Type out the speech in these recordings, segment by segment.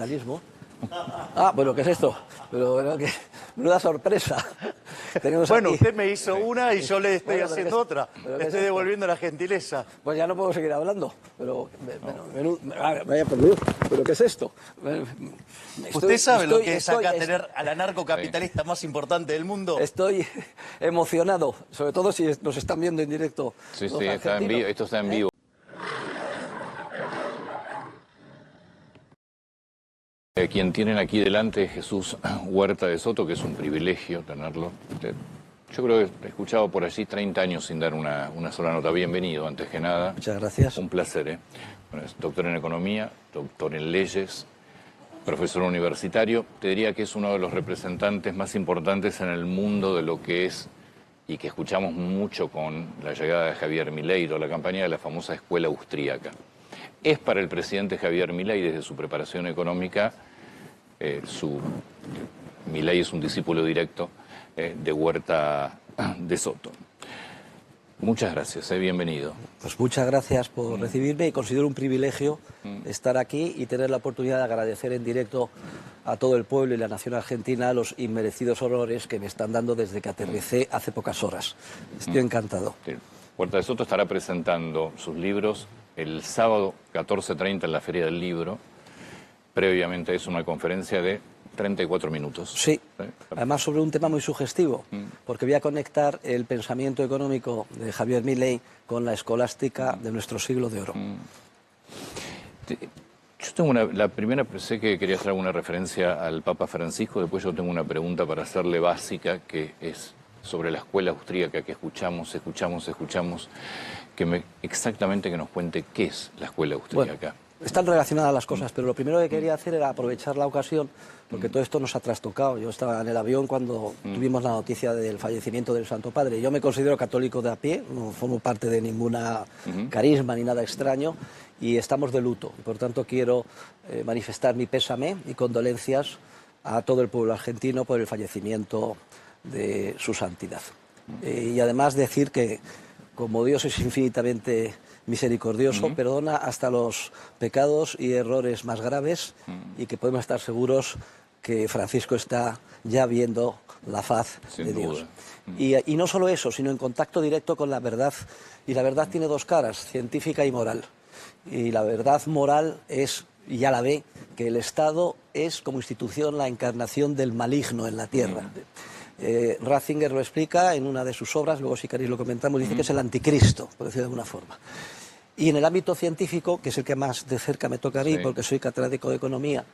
capitalismo. Ah, bueno, ¿qué es esto? Pero bueno, menuda sorpresa. Bueno, aquí. usted me hizo una y yo le estoy Bueno, haciendo otra. Le estoy devolviendo la gentileza. Pues ya no puedo seguir hablando. Pero me vaya por Dios. ¿Pero qué es esto? ¿Usted sabe lo que es acá tener al anarcocapitalista más importante del mundo? Estoy emocionado, sobre todo si nos están viendo en directo. Sí, está en vivo, esto está en vivo. Quien tienen aquí delante es Jesús Huerta de Soto, que es un privilegio tenerlo. Yo creo que he escuchado por allí 30 años sin dar una sola nota. Bienvenido, antes que nada. Muchas gracias. Un placer, ¿eh? Bueno, es doctor en Economía, doctor en Leyes, profesor universitario. Te diría que es uno de los representantes más importantes en el mundo de lo que es, y que escuchamos mucho con la llegada de Javier Milei, la campaña de la famosa escuela austríaca. Es para el presidente Javier Milei, desde su preparación económica, Milei es un discípulo directo de Huerta de Soto. Muchas gracias, bienvenido. Pues muchas gracias por recibirme y considero un privilegio estar aquí y tener la oportunidad de agradecer en directo a todo el pueblo y la nación argentina los inmerecidos honores que me están dando desde que aterricé hace pocas horas. Estoy encantado. Sí. Huerta de Soto estará presentando sus libros el sábado 14:30 en la Feria del Libro. Previamente es una conferencia de 34 minutos. Sí, además sobre un tema muy sugestivo, porque voy a conectar el pensamiento económico de Javier Milei con la escolástica de nuestro siglo de oro. Yo tengo la primera, sé que quería hacer alguna referencia al Papa Francisco, después yo tengo una pregunta para hacerle básica, que es sobre la escuela austríaca que escuchamos, exactamente que nos cuente qué es la escuela austríaca. Bueno, están relacionadas las cosas, pero lo primero que quería hacer era aprovechar la ocasión, porque todo esto nos ha trastocado. Yo estaba en el avión cuando tuvimos la noticia del fallecimiento del Santo Padre. Yo me considero católico de a pie, no formo parte de ninguna carisma ni nada extraño, y estamos de luto. Por tanto, quiero manifestar mi pésame y condolencias a todo el pueblo argentino por el fallecimiento de su santidad. Y además decir que, como Dios es infinitamente misericordioso, perdona hasta los pecados y errores más graves, y que podemos estar seguros que Francisco está ya viendo la faz de Dios. Y no solo eso, sino en contacto directo con la verdad. Y la verdad tiene dos caras, científica y moral. Y la verdad moral es, y ya la ve, que el Estado es como institución la encarnación del maligno en la tierra. Ratzinger lo explica en una de sus obras, luego si queréis lo comentamos, dice que es el anticristo, por decirlo de alguna forma. Y en el ámbito científico, que es el que más de cerca me toca a mí, porque soy catedrático de Economía,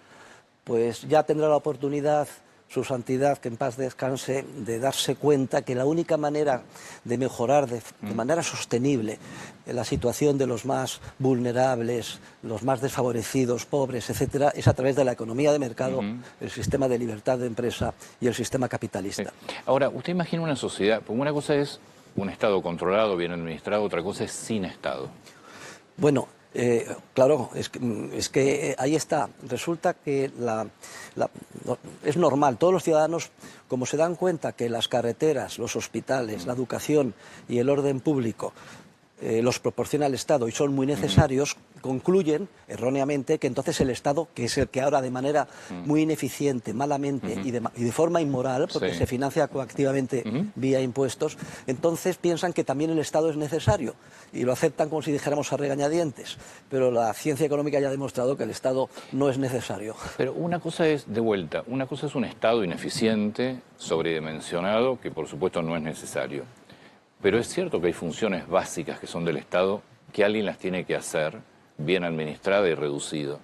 pues ya tendrá la oportunidad su santidad, que en paz descanse, de darse cuenta que la única manera de mejorar de manera sostenible la situación de los más vulnerables, los más desfavorecidos, pobres, etcétera, es a través de la economía de mercado, el sistema de libertad de empresa y el sistema capitalista. Ahora, usted imagina una sociedad, porque una cosa es un Estado controlado, bien administrado, otra cosa es sin Estado. Bueno, claro, es que ahí está. Resulta que es normal, todos los ciudadanos, como se dan cuenta que las carreteras, los hospitales, la educación y el orden público los proporciona el Estado y son muy necesarios, concluyen erróneamente que entonces el Estado, que es el que ahora de manera muy ineficiente, malamente y de forma inmoral, porque se financia coactivamente vía impuestos, entonces piensan que también el Estado es necesario y lo aceptan como si dijéramos a regañadientes. Pero la ciencia económica ya ha demostrado que el Estado no es necesario. Pero una cosa es, de vuelta, una cosa es un Estado ineficiente, sobredimensionado, que por supuesto no es necesario. Pero es cierto que hay funciones básicas que son del Estado que alguien las tiene que hacer bien administrada y reducido.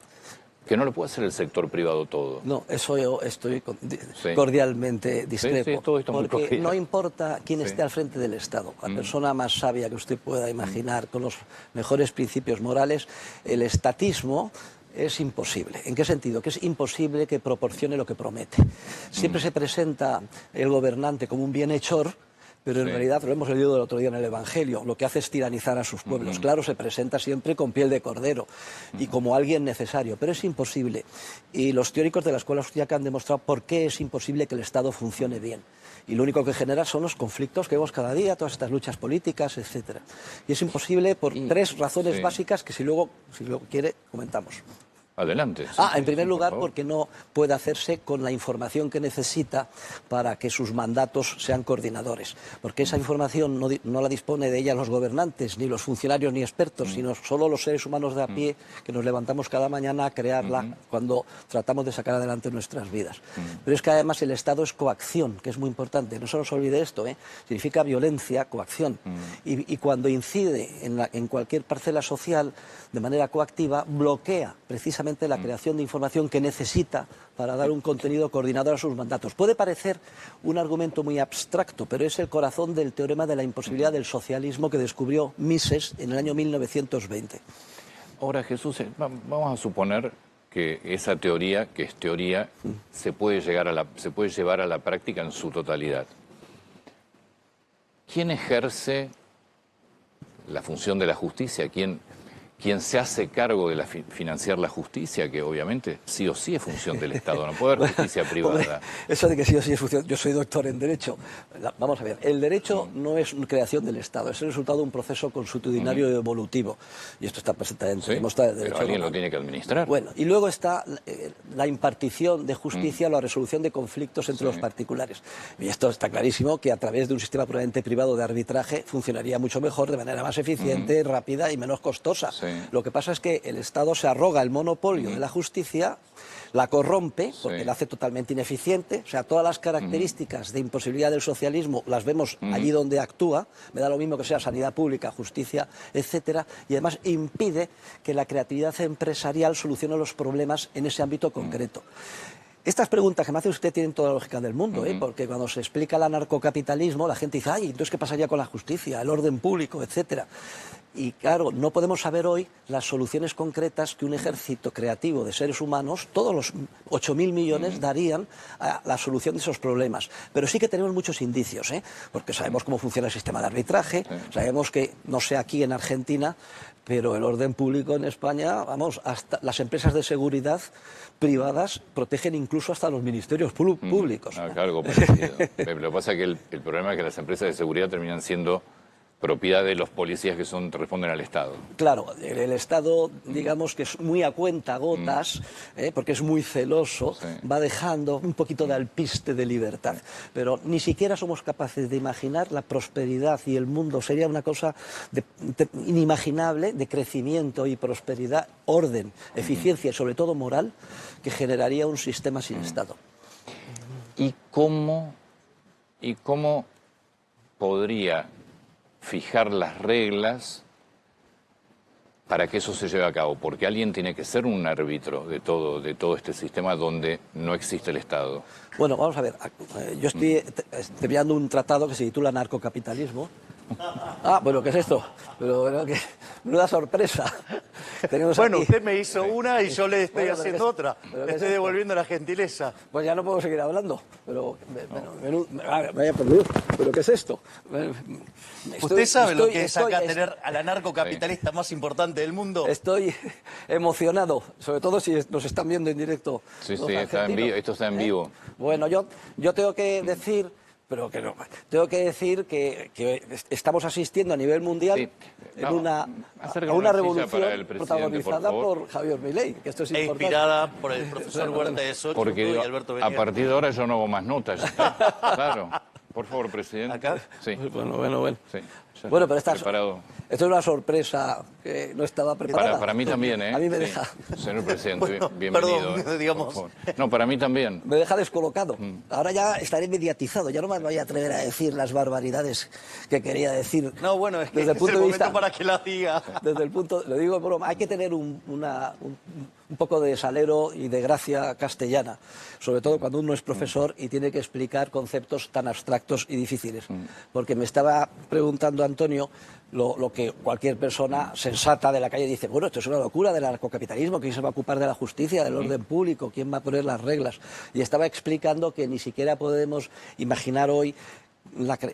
Que no lo puede hacer el sector privado todo. No, eso yo estoy cordialmente discrepo. Todo esto muy porque cordial. no importa quién esté al frente del Estado, la persona más sabia que usted pueda imaginar, con los mejores principios morales, el estatismo es imposible. ¿En qué sentido? Que es imposible que proporcione lo que promete. Siempre se presenta el gobernante como un bienhechor, pero en realidad, lo hemos leído el otro día en el Evangelio, lo que hace es tiranizar a sus pueblos. Claro, se presenta siempre con piel de cordero y como alguien necesario, pero es imposible. Y los teóricos de la escuela austríaca han demostrado por qué es imposible que el Estado funcione bien. Y lo único que genera son los conflictos que vemos cada día, todas estas luchas políticas, etcétera. Y es imposible por tres razones básicas que si luego quiere, comentamos. Adelante. En primer lugar, porque no puede hacerse con la información que necesita para que sus mandatos sean coordinadores. Porque esa información no la dispone de ella los gobernantes, ni los funcionarios, ni expertos, sino solo los seres humanos de a pie que nos levantamos cada mañana a crearla cuando tratamos de sacar adelante nuestras vidas. Pero es que además el Estado es coacción, que es muy importante. No se nos olvide esto, significa violencia, coacción. Y cuando incide en cualquier parcela social de manera coactiva, bloquea precisamente la creación de información que necesita para dar un contenido coordinador a sus mandatos. Puede parecer un argumento muy abstracto, pero es el corazón del teorema de la imposibilidad del socialismo que descubrió Mises en el año 1920. Ahora, Jesús, vamos a suponer que esa teoría, que es teoría, se puede llevar a la práctica en su totalidad. ¿Quién ejerce la función de la justicia? ¿Quién se hace cargo de financiar la justicia, que obviamente sí o sí es función del Estado, no puede haber justicia privada? Hombre, eso de que sí o sí es función... Yo soy doctor en Derecho. Vamos a ver, el derecho no es creación del Estado, es el resultado de un proceso consuetudinario y evolutivo. Y esto está perfectamente demostrado. Pero alguien lo tiene que administrar. Bueno, y luego está la impartición de justicia, la resolución de conflictos entre los particulares. Y esto está clarísimo que a través de un sistema puramente privado de arbitraje funcionaría mucho mejor, de manera más eficiente, rápida y menos costosa. Lo que pasa es que el Estado se arroga el monopolio de la justicia, la corrompe, porque la hace totalmente ineficiente. O sea, todas las características de imposibilidad del socialismo las vemos allí donde actúa. Me da lo mismo que sea sanidad pública, justicia, etcétera. Y además impide que la creatividad empresarial solucione los problemas en ese ámbito concreto. Estas preguntas que me hace usted tienen toda la lógica del mundo, porque cuando se explica el anarcocapitalismo, la gente dice, ay, entonces ¿qué pasaría con la justicia, el orden público, etcétera? Y claro, no podemos saber hoy las soluciones concretas que un ejército creativo de seres humanos, todos los 8.000 millones, darían a la solución de esos problemas. Pero sí que tenemos muchos indicios, porque sabemos cómo funciona el sistema de arbitraje, sabemos que, no sé aquí en Argentina, pero el orden público en España, vamos, hasta las empresas de seguridad privadas protegen incluso hasta los ministerios públicos. Algo parecido. Lo que pasa es que el problema es que las empresas de seguridad terminan siendo propiedad de los policías que responden al Estado. Claro, el Estado, digamos que es muy a cuentagotas, porque es muy celoso, va dejando un poquito de alpiste de libertad. Pero ni siquiera somos capaces de imaginar la prosperidad y el mundo. Sería una cosa inimaginable de crecimiento y prosperidad, orden, eficiencia y sobre todo moral, que generaría un sistema sin Estado. ¿Y cómo podría fijar las reglas para que eso se lleve a cabo? Porque alguien tiene que ser un árbitro de todo este sistema donde no existe el Estado. Bueno, vamos a ver, yo estoy terminando un tratado que se titula Narcocapitalismo. Bueno, ¿qué es esto? Pero bueno, menuda sorpresa. Bueno, usted me hizo una y yo le estoy haciendo otra. Le estoy devolviendo la gentileza. Pues ya no puedo seguir hablando. Pero vaya por Dios. ¿Pero qué es esto? ¿Usted sabe lo que es acá tener al anarcocapitalista más importante del mundo? Estoy emocionado, sobre todo si nos están viendo en directo. Sí, está en vivo, esto está en vivo. Bueno, yo tengo que decir... Pero que no. Tengo que decir que estamos asistiendo a nivel mundial a una revolución protagonizada por Javier Milei, que esto es importante. Inspirada por el profesor Huerta de Soto y Alberto Beñat. A partir de ahora yo no hago más notas. Claro. Por favor, presidente. ¿Acá? Sí. Bueno. Sí. Bueno, pero esto es una sorpresa que no estaba preparada. Para mí también, A mí me deja... Señor presidente, bueno, bienvenido. Perdón, digamos. No, para mí también. Me deja descolocado. Ahora ya estaré mediatizado, ya no me voy a atrever a decir las barbaridades que quería decir. No, bueno, es que desde el punto de vista, para que las diga. Desde el punto, lo digo en broma, hay que tener un poco de salero y de gracia castellana, sobre todo cuando uno es profesor y tiene que explicar conceptos tan abstractos y difíciles. Porque me estaba preguntando Antonio lo que cualquier persona sensata de la calle dice, bueno, esto es una locura del anarcocapitalismo, ¿quién se va a ocupar de la justicia, del orden público, quién va a poner las reglas? Y estaba explicando que ni siquiera podemos imaginar hoy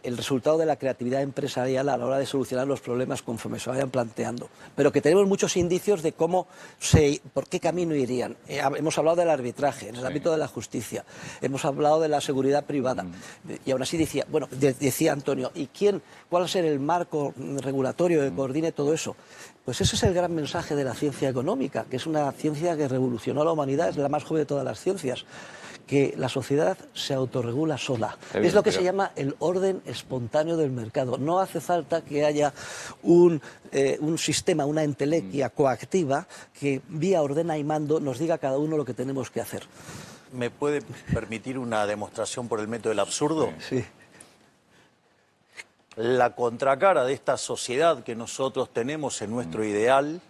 el resultado de la creatividad empresarial a la hora de solucionar los problemas conforme se vayan planteando. Pero que tenemos muchos indicios de por qué camino irían. Hemos hablado del arbitraje, en el ámbito de la justicia. Hemos hablado de la seguridad privada. Y aún así decía Antonio, ¿y cuál va a ser el marco regulatorio que coordine todo eso? Pues ese es el gran mensaje de la ciencia económica, que es una ciencia que revolucionó a la humanidad, es la más joven de todas las ciencias, que la sociedad se autorregula sola. Es lo que se llama el orden espontáneo del mercado. No hace falta que haya un sistema, una entelequia coactiva que vía ordena y mando nos diga a cada uno lo que tenemos que hacer. ¿Me puede permitir una demostración por el método del absurdo? Sí. La contracara de esta sociedad que nosotros tenemos en nuestro ideal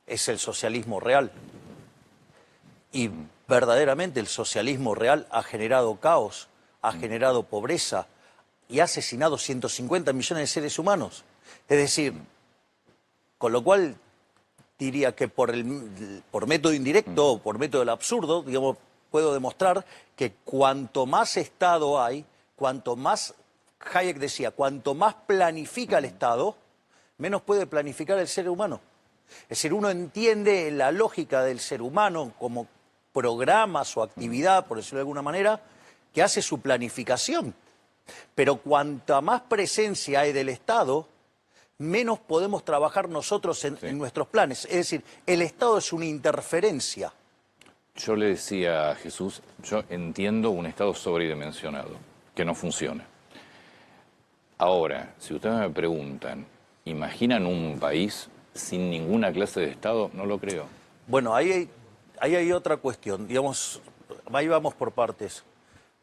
es el socialismo real. Y verdaderamente el socialismo real ha generado caos, ha generado pobreza y ha asesinado 150 millones de seres humanos. Es decir, con lo cual diría que por método indirecto o por método del absurdo, digamos, puedo demostrar que cuanto más Estado hay, cuanto más, Hayek decía, cuanto más planifica el Estado, menos puede planificar el ser humano. Es decir, uno entiende la lógica del ser humano como programa su actividad, por decirlo de alguna manera, que hace su planificación. Pero cuanta más presencia hay del Estado, menos podemos trabajar nosotros en nuestros planes. Es decir, el Estado es una interferencia. Yo le decía a Jesús, yo entiendo un Estado sobredimensionado, que no funciona. Ahora, si ustedes me preguntan, ¿imaginan un país sin ninguna clase de Estado? No lo creo. Bueno, ahí hay otra cuestión, digamos, ahí vamos por partes.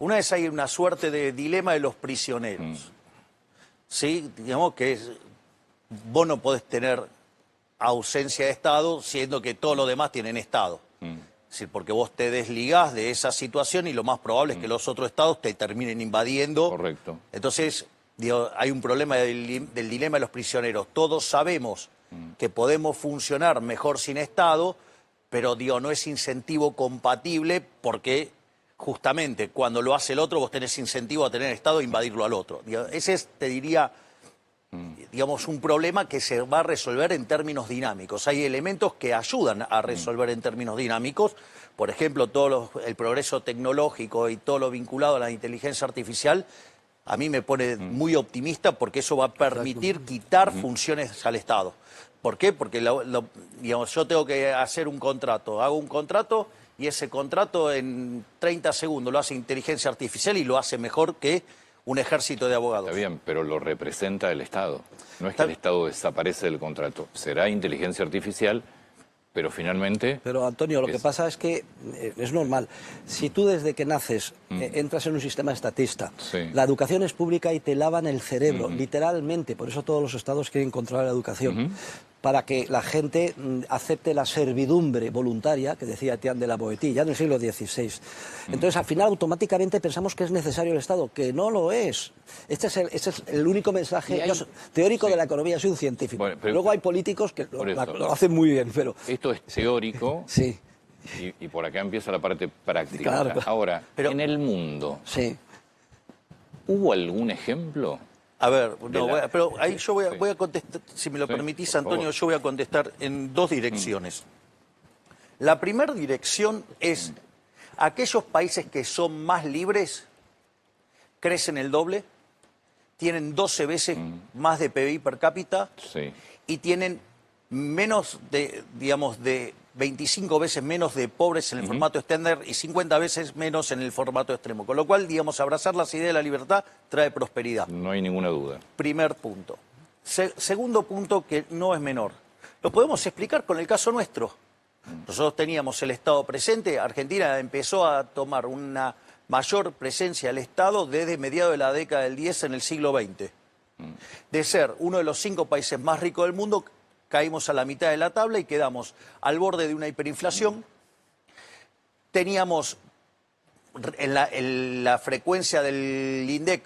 Una vez hay una suerte de dilema de los prisioneros. ¿Sí? Digamos que vos no podés tener ausencia de Estado siendo que todos los demás tienen Estado. Es decir, porque vos te desligás de esa situación y lo más probable es que los otros Estados te terminen invadiendo. Correcto. Entonces, digo, hay un problema del dilema de los prisioneros. Todos sabemos que podemos funcionar mejor sin Estado, pero digo, no es incentivo compatible porque justamente cuando lo hace el otro vos tenés incentivo a tener Estado e invadirlo al otro. Digo, ese es, te diría, digamos, un problema que se va a resolver en términos dinámicos. Hay elementos que ayudan a resolver en términos dinámicos. Por ejemplo, el progreso tecnológico y todo lo vinculado a la inteligencia artificial a mí me pone muy optimista porque eso va a permitir quitar funciones al Estado. ¿Por qué? Porque digamos, yo tengo que hacer un contrato, hago un contrato y ese contrato en 30 segundos lo hace inteligencia artificial y lo hace mejor que un ejército de abogados. Está bien, pero lo representa el Estado. No es que el Estado desaparece del contrato. Será inteligencia artificial, pero finalmente... Pero Antonio, lo que pasa es que es normal. Si tú desde que naces entras en un sistema estatista, la educación es pública y te lavan el cerebro, literalmente. Por eso todos los estados quieren controlar la educación. Para que la gente acepte la servidumbre voluntaria, que decía Etienne de la Boétie, ya en el siglo XVI. Entonces, al final, automáticamente pensamos que es necesario el Estado, que no lo es. Este es el único mensaje teórico de la economía, soy un científico. Bueno, luego hay políticos que lo hacen muy bien, pero... Esto es teórico. Sí. Y por acá empieza la parte práctica. Claro. Ahora, pero, en el mundo, ¿hubo algún ejemplo? A ver, pero ahí yo voy a contestar, si me lo permitís, Antonio, yo voy a contestar en dos direcciones. La primera dirección es, aquellos países que son más libres crecen el doble, tienen 12 veces más de PBI per cápita y tienen menos de, digamos, de 25 veces menos de pobres en el formato estándar y 50 veces menos en el formato extremo. Con lo cual, digamos, abrazar las ideas de la libertad trae prosperidad. No hay ninguna duda. Primer punto. Segundo punto, que no es menor. Lo podemos explicar con el caso nuestro. Nosotros teníamos el Estado presente. Argentina empezó a tomar una mayor presencia del Estado desde mediados de la década del 10 en el siglo XX. De ser uno de los 5 países más ricos del mundo, caímos a la mitad de la tabla y quedamos al borde de una hiperinflación. Teníamos en la frecuencia del INDEC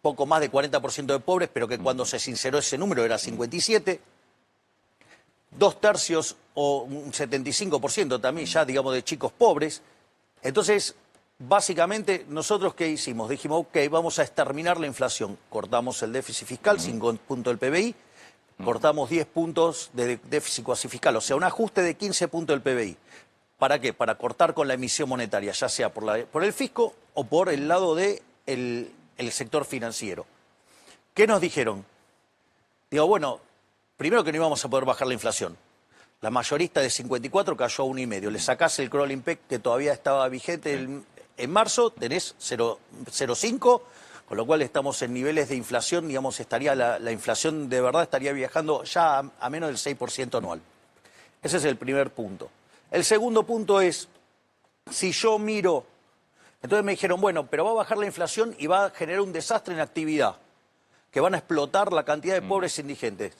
poco más de 40% de pobres, pero que cuando se sinceró ese número era 57. 2/3 o un 75% también ya, digamos, de chicos pobres. Entonces, básicamente, ¿nosotros qué hicimos? Dijimos, ok, vamos a exterminar la inflación. Cortamos el déficit fiscal, 5 puntos del PBI, cortamos 10 puntos de déficit cuasi fiscal, o sea, un ajuste de 15 puntos del PBI. ¿Para qué? Para cortar con la emisión monetaria, ya sea por el fisco o por el lado del el sector financiero. ¿Qué nos dijeron? Digo, bueno, primero que no íbamos a poder bajar la inflación. La mayorista de 54 cayó a 1,5. Le sacás el crawling peg que todavía estaba vigente en marzo, tenés 0,5, con lo cual estamos en niveles de inflación, digamos, estaría la inflación de verdad estaría viajando ya a menos del 6% anual. Ese es el primer punto. El segundo punto es, si yo miro, entonces me dijeron, bueno, pero va a bajar la inflación y va a generar un desastre en actividad, que van a explotar la cantidad de pobres indigentes.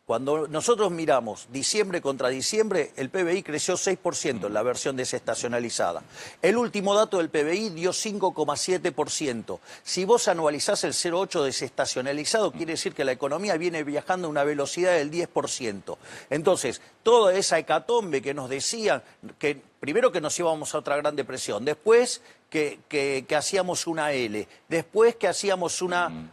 Cuando nosotros miramos diciembre contra diciembre, el PBI creció 6% en la versión desestacionalizada. El último dato del PBI dio 5,7%. Si vos anualizás el 0,8 desestacionalizado, quiere decir que la economía viene viajando a una velocidad del 10%. Entonces, toda esa hecatombe que nos decían, que primero que nos íbamos a otra gran depresión, después que hacíamos una L, después que hacíamos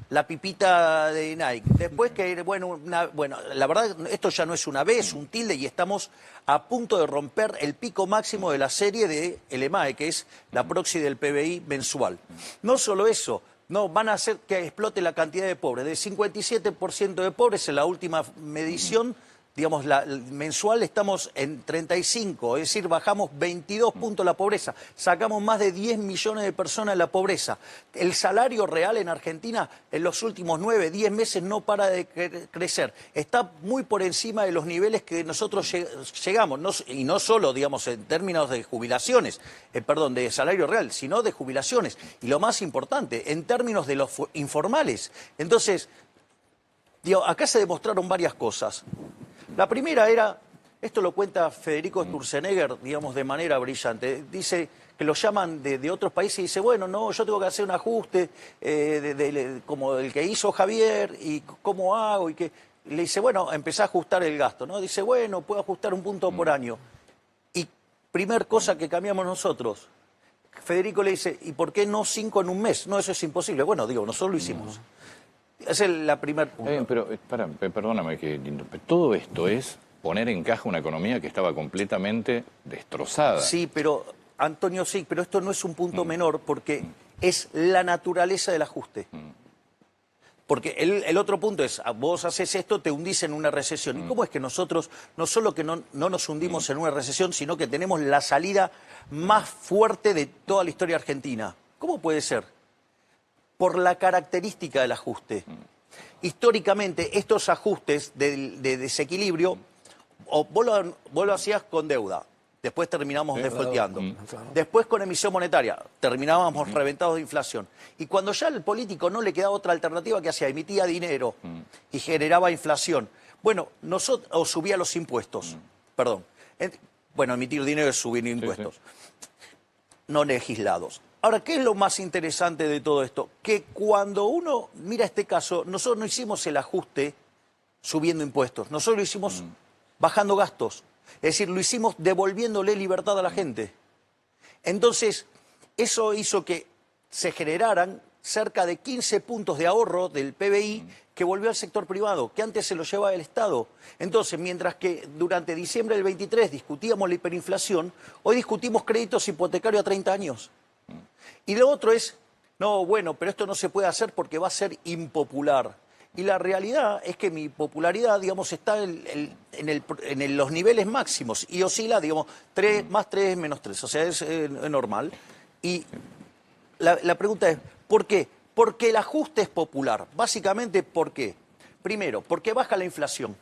la pipita de Nike, después que, bueno, la verdad, esto ya no es una B, es un tilde y estamos a punto de romper el pico máximo de la serie de el EMAE, que es la proxy del PBI mensual. No solo eso, no, van a hacer que explote la cantidad de pobres. De 57% de pobres en la última medición, digamos, la mensual estamos en 35, es decir, bajamos 22 puntos la pobreza, sacamos más de 10 millones de personas de la pobreza. El salario real en Argentina en los últimos 9, 10 meses no para de crecer, está muy por encima de los niveles que nosotros llegamos, y no solo, digamos, en términos de jubilaciones, de salario real, sino de jubilaciones, y lo más importante, en términos de los informales. Entonces, digo, acá se demostraron varias cosas. La primera era, esto lo cuenta Federico Sturzenegger, digamos, de manera brillante. Dice que lo llaman de otros países y dice, bueno, no, yo tengo que hacer un ajuste como el que hizo Javier y cómo hago. Y que le dice, bueno, empezá a ajustar el gasto, ¿no? Dice, bueno, puedo ajustar 1 punto por año. Y primer cosa que cambiamos nosotros, Federico le dice, ¿y por qué no 5 en un mes? No, eso es imposible. Bueno, digo, nosotros lo hicimos. Esa es la primera punto. Pero, perdóname que todo esto es poner en caja una economía que estaba completamente destrozada. Sí, pero, Antonio, sí, pero esto no es un punto menor porque es la naturaleza del ajuste. Porque el otro punto es, vos haces esto, te hundís en una recesión. ¿Y cómo es que nosotros, no solo que no nos hundimos en una recesión, sino que tenemos la salida más fuerte de toda la historia argentina? ¿Cómo puede ser? Por la característica del ajuste. Históricamente, estos ajustes de desequilibrio, vos lo hacías con deuda, después terminamos defaulteando, después con emisión monetaria, terminábamos reventados de inflación. Y cuando ya al político no le quedaba otra alternativa, que hacía, emitía dinero y generaba inflación, bueno, o subía los impuestos, emitir dinero es subir impuestos, no legislados. Ahora, ¿qué es lo más interesante de todo esto? Que cuando uno mira este caso, nosotros no hicimos el ajuste subiendo impuestos, nosotros lo hicimos bajando gastos, es decir, lo hicimos devolviéndole libertad a la gente. Entonces, eso hizo que se generaran cerca de 15 puntos de ahorro del PBI que volvió al sector privado, que antes se lo llevaba el Estado. Entonces, mientras que durante diciembre del 23 discutíamos la hiperinflación, hoy discutimos créditos hipotecarios a 30 años. Y lo otro es, no, bueno, pero esto no se puede hacer porque va a ser impopular. Y la realidad es que mi popularidad, digamos, está en los niveles máximos y oscila, digamos, 3 más 3 menos 3, o sea, es normal. Y la pregunta es, ¿por qué? Porque el ajuste es popular. Básicamente, ¿por qué? Primero, porque baja la inflación.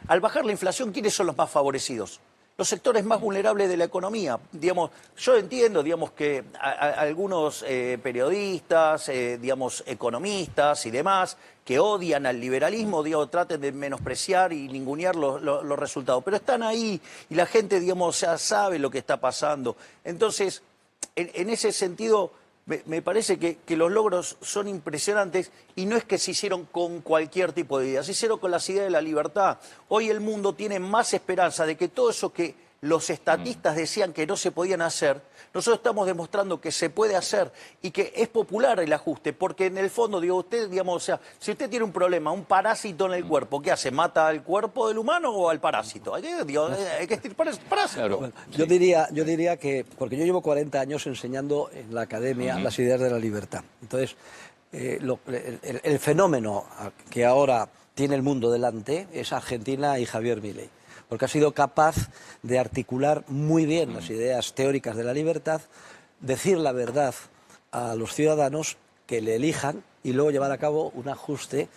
Al bajar la inflación, ¿quiénes son los más favorecidos? Los sectores más vulnerables de la economía. Digamos, yo entiendo, digamos, que algunos periodistas, digamos, economistas y demás, que odian al liberalismo, digamos, traten de menospreciar y ningunear los resultados. Pero están ahí y la gente, digamos, ya sabe lo que está pasando. Entonces, en ese sentido, me parece que los logros son impresionantes y no es que se hicieron con cualquier tipo de ideas, se hicieron con las ideas de la libertad. Hoy el mundo tiene más esperanza de que todo eso que los estatistas decían que no se podían hacer, nosotros estamos demostrando que se puede hacer y que es popular el ajuste, porque en el fondo, digo, usted, digamos, o sea, si usted tiene un problema, un parásito en el cuerpo, ¿qué hace? ¿Mata al cuerpo del humano o al parásito? Hay que extirpar el parásito. Claro. Bueno, yo diría que, porque yo llevo 40 años enseñando en la academia las ideas de la libertad. Entonces, el fenómeno que ahora tiene el mundo delante es Argentina y Javier Milei, porque ha sido capaz de articular muy bien las ideas teóricas de la libertad, decir la verdad a los ciudadanos, que le elijan y luego llevar a cabo un ajuste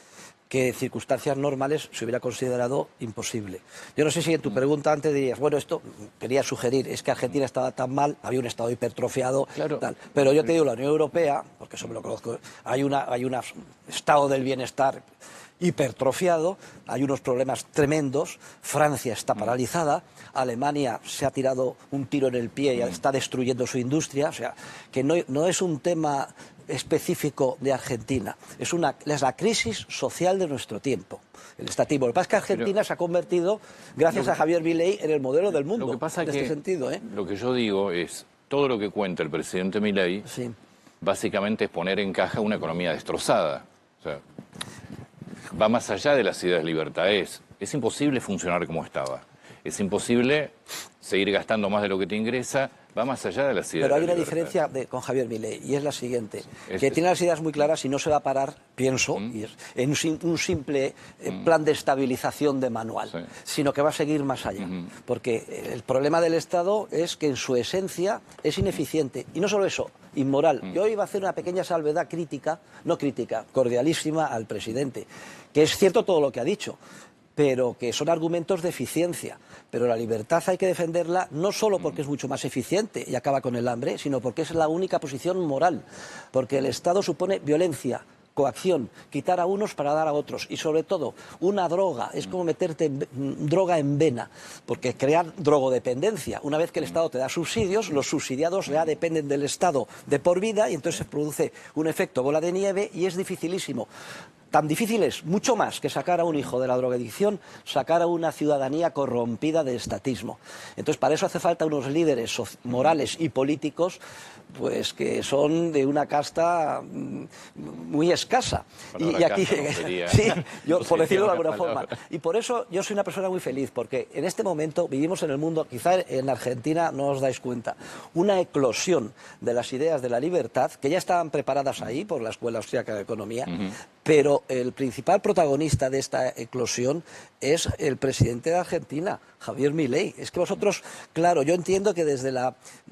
que en circunstancias normales se hubiera considerado imposible. Yo no sé si en tu pregunta antes dirías, bueno, esto quería sugerir, es que Argentina estaba tan mal, había un Estado hipertrofiado, Claro. tal. Pero yo te digo, la Unión Europea, porque eso me lo conozco, hay un estado del bienestar hipertrofiado, hay unos problemas tremendos, Francia está paralizada, Alemania se ha tirado un tiro en el pie y está destruyendo su industria, o sea, que no es un tema específico de Argentina, es la crisis social de nuestro tiempo, el estatismo. Lo que pasa es que Argentina se ha convertido, gracias a Javier Milei, en el modelo del mundo, Lo que pasa en es este que sentido, lo que yo digo es, todo lo que cuenta el presidente Milei, Sí. básicamente es poner en caja una economía destrozada. O sea, va más allá de las ideas de libertad. Es imposible funcionar como estaba. Es imposible seguir gastando más de lo que te ingresa. Va más allá de las ideas Pero hay de una libertad. diferencia con Javier Milei, y es la siguiente, que tiene las ideas muy claras y no se va a parar, pienso, y en un simple plan de estabilización de manual, Sí. sino que va a seguir más allá. Porque el problema del Estado es que en su esencia es ineficiente. Y no solo eso, inmoral. Yo iba a hacer una pequeña salvedad crítica, no crítica, cordialísima al presidente, que es cierto todo lo que ha dicho, pero que son argumentos de eficiencia. Pero la libertad hay que defenderla no solo porque es mucho más eficiente y acaba con el hambre, sino porque es la única posición moral. Porque el Estado supone violencia, coacción, quitar a unos para dar a otros. Y sobre todo, una droga, es como meterte droga en vena, porque crear drogodependencia. Una vez que el Estado te da subsidios, los subsidiados ya dependen del Estado de por vida y entonces se produce un efecto bola de nieve y es dificilísimo. Tan difícil es, mucho más, que sacar a un hijo de la drogadicción, sacar a una ciudadanía corrompida de estatismo. Entonces, para eso hace falta unos líderes morales y políticos, pues que son de una casta muy escasa. Y aquí, sí, yo, por decirlo de alguna forma. Y por eso yo soy una persona muy feliz, porque en este momento vivimos en el mundo, quizá en Argentina no os dais cuenta, una eclosión de las ideas de la libertad, que ya estaban preparadas ahí por la Escuela Austríaca de Economía, pero el principal protagonista de esta eclosión es el presidente de Argentina, Javier Milei. Es que vosotros, claro, yo entiendo que desde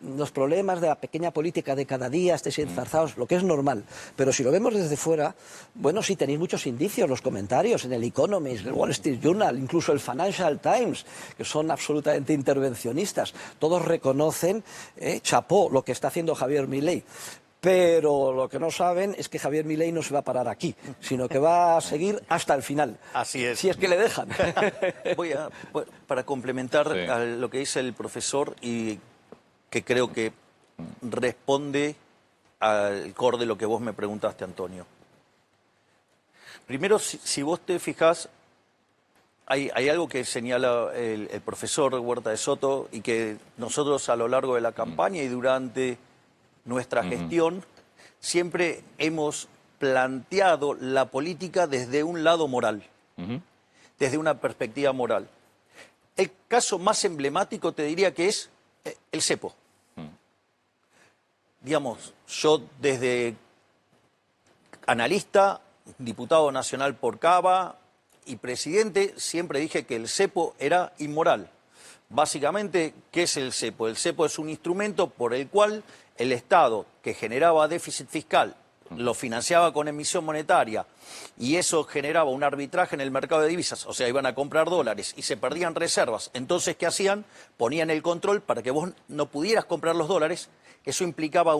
los problemas de la pequeña política de cada día estéis enzarzados, lo que es normal, pero si lo vemos desde fuera, bueno, sí tenéis muchos indicios, los comentarios en el Economist, el Wall Street Journal, incluso el Financial Times, que son absolutamente intervencionistas. Todos reconocen, chapó, lo que está haciendo Javier Milei. Pero lo que no saben es que Javier Milei no se va a parar aquí, sino que va a seguir hasta el final. Así es. Si es que le dejan. Para complementar Sí. a lo que dice el profesor y que creo que responde al core de lo que vos me preguntaste, Antonio. Primero, si vos te fijás, hay algo que señala el profesor Huerta de Soto y que nosotros a lo largo de la campaña y durante nuestra gestión siempre hemos planteado la política desde un lado moral, desde una perspectiva moral. El caso más emblemático te diría que es el cepo. Digamos, yo desde analista, diputado nacional por Cava y presidente, siempre dije que el cepo era inmoral. Básicamente, ¿qué es el cepo? El cepo es un instrumento por el cual el Estado, que generaba déficit fiscal, lo financiaba con emisión monetaria y eso generaba un arbitraje en el mercado de divisas, o sea, iban a comprar dólares y se perdían reservas. Entonces, ¿qué hacían? Ponían el control para que vos no pudieras comprar los dólares. Eso implicaba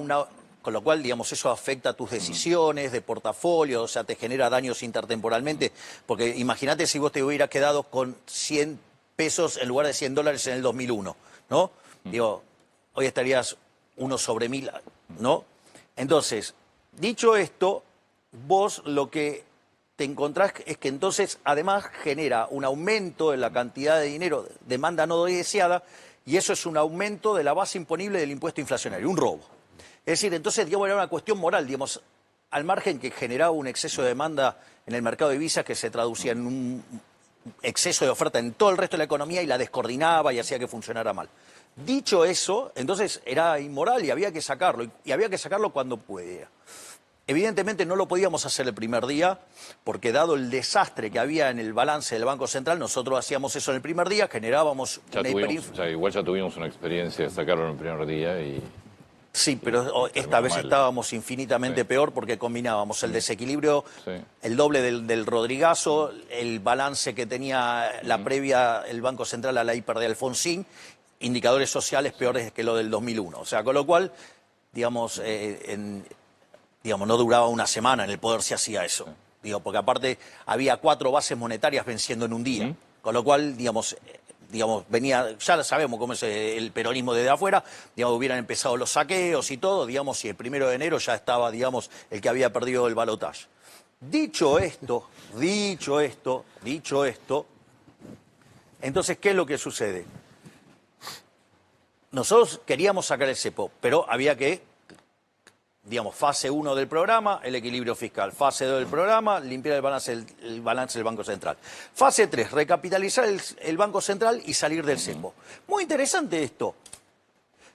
con lo cual, digamos, eso afecta a tus decisiones de portafolio, o sea, te genera daños intertemporalmente, porque imagínate si vos te hubieras quedado con 100 pesos en lugar de 100 dólares en el 2001, ¿no? Digo, hoy estarías 1 sobre 1000, ¿no? Entonces, dicho esto, vos lo que te encontrás es que entonces además genera un aumento en la cantidad de dinero, demanda no deseada, y eso es un aumento de la base imponible del impuesto inflacionario, un robo. Es decir, entonces, digamos, era una cuestión moral, digamos, al margen que generaba un exceso de demanda en el mercado de divisas que se traducía en un exceso de oferta en todo el resto de la economía y la descoordinaba y hacía que funcionara mal. Dicho eso, entonces era inmoral y había que sacarlo, y había que sacarlo cuando pudiera. Evidentemente no lo podíamos hacer el primer día, porque dado el desastre que había en el balance del Banco Central, nosotros hacíamos eso en el primer día, generábamos una hiperinflación. Igual ya tuvimos una experiencia de sacarlo en el primer día y... Sí, pero esta vez estábamos infinitamente peor porque combinábamos el desequilibrio, el doble del Rodrigazo, el balance que tenía la previa el Banco Central a la hiper de Alfonsín, indicadores sociales peores que lo del 2001. O sea, con lo cual, digamos, no duraba una semana en el poder si hacía eso. Digo, porque aparte había 4 bases monetarias venciendo en un día. Con lo cual, digamos, venía, ya sabemos cómo es el peronismo desde afuera, digamos, hubieran empezado los saqueos y todo, digamos, y el 1 de enero ya estaba, digamos, el que había perdido el balotaje. Dicho esto, entonces, ¿qué es lo que sucede? Nosotros queríamos sacar el cepo, pero había que, digamos, fase 1 del programa, el equilibrio fiscal. Fase 2 del programa, limpiar el balance del Banco Central. Fase 3, recapitalizar el Banco Central y salir del cepo. Muy interesante esto.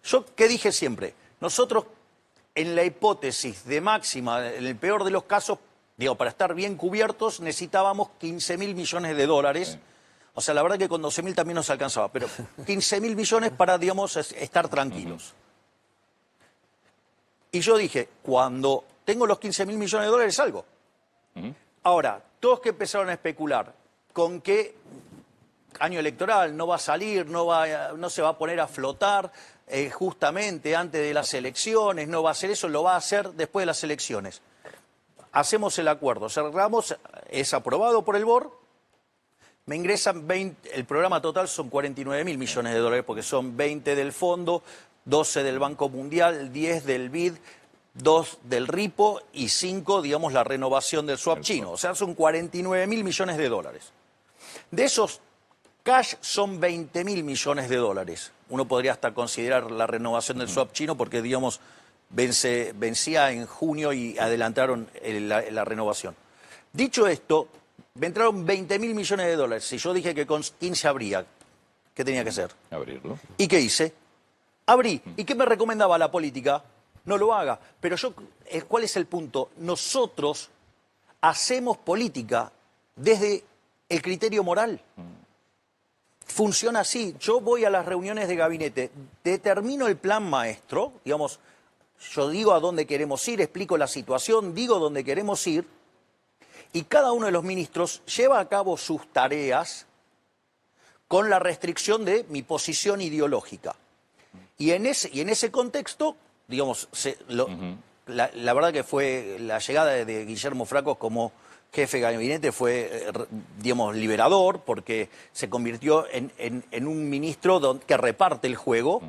Yo, ¿qué dije siempre? Nosotros, en la hipótesis de máxima, en el peor de los casos, digo, para estar bien cubiertos, necesitábamos 15.000 millones de dólares. Sí. O sea, la verdad que con 12.000 también nos alcanzaba, pero 15.000 millones para, digamos, estar tranquilos. Y yo dije, cuando tengo los 15.000 millones de dólares, salgo. Ahora, todos que empezaron a especular con que año electoral no va a salir, no se va a poner a flotar justamente antes de las elecciones, no va a hacer eso, lo va a hacer después de las elecciones. Hacemos el acuerdo, cerramos, es aprobado por el BOR, me ingresan 20, el programa total son 49.000 millones de dólares porque son 20 del fondo, 12 del Banco Mundial, 10 del BID, 2 del RIPO y 5, digamos, la renovación del swap chino. O sea, son 49.000 millones de dólares. De esos, cash son 20.000 millones de dólares. Uno podría hasta considerar la renovación del swap chino porque, digamos, vencía en junio y adelantaron la renovación. Dicho esto, me entraron 20.000 millones de dólares. Si yo dije que con 15 abría, ¿qué tenía que hacer? Abrirlo. ¿Y qué hice? Abrí. ¿Y qué me recomendaba la política? No lo haga. Pero yo, ¿cuál es el punto? Nosotros hacemos política desde el criterio moral. Funciona así. Yo voy a las reuniones de gabinete, determino el plan maestro, digamos, yo digo a dónde queremos ir, explico la situación, digo dónde queremos ir, y cada uno de los ministros lleva a cabo sus tareas con la restricción de mi posición ideológica. Y en ese contexto, digamos, la verdad que fue la llegada de Guillermo Fracos como jefe de gabinete fue, digamos, liberador, porque se convirtió en un ministro que reparte el juego,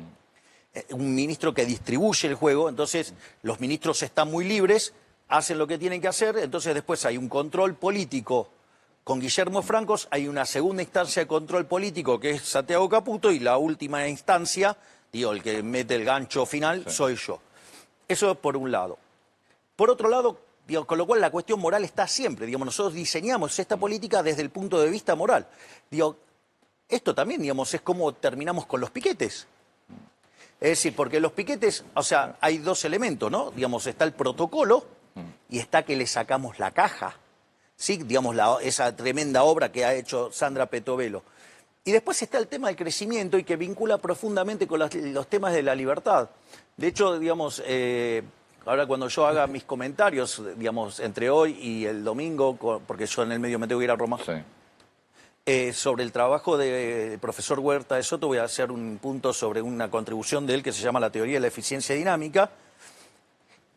un ministro que distribuye el juego, entonces los ministros están muy libres, hacen lo que tienen que hacer, entonces después hay un control político con Guillermo Fracos, hay una segunda instancia de control político que es Santiago Caputo y la última instancia, digo, el que mete el gancho final soy yo. Eso es por un lado. Por otro lado, digo, con lo cual la cuestión moral está siempre. Digamos, nosotros diseñamos esta política desde el punto de vista moral. Digo, esto también, digamos, es como terminamos con los piquetes. Es decir, porque los piquetes, o sea, hay dos elementos, ¿no? Digamos, está el protocolo y está que le sacamos la caja. Sí, digamos, esa tremenda obra que ha hecho Sandra Petovelo. Y después está el tema del crecimiento y que vincula profundamente con los temas de la libertad. De hecho, digamos, ahora cuando yo haga mis comentarios, digamos, entre hoy y el domingo, porque yo en el medio me tengo que ir a Roma, sobre el trabajo del profesor Huerta de Soto, voy a hacer un punto sobre una contribución de él que se llama la teoría de la eficiencia dinámica.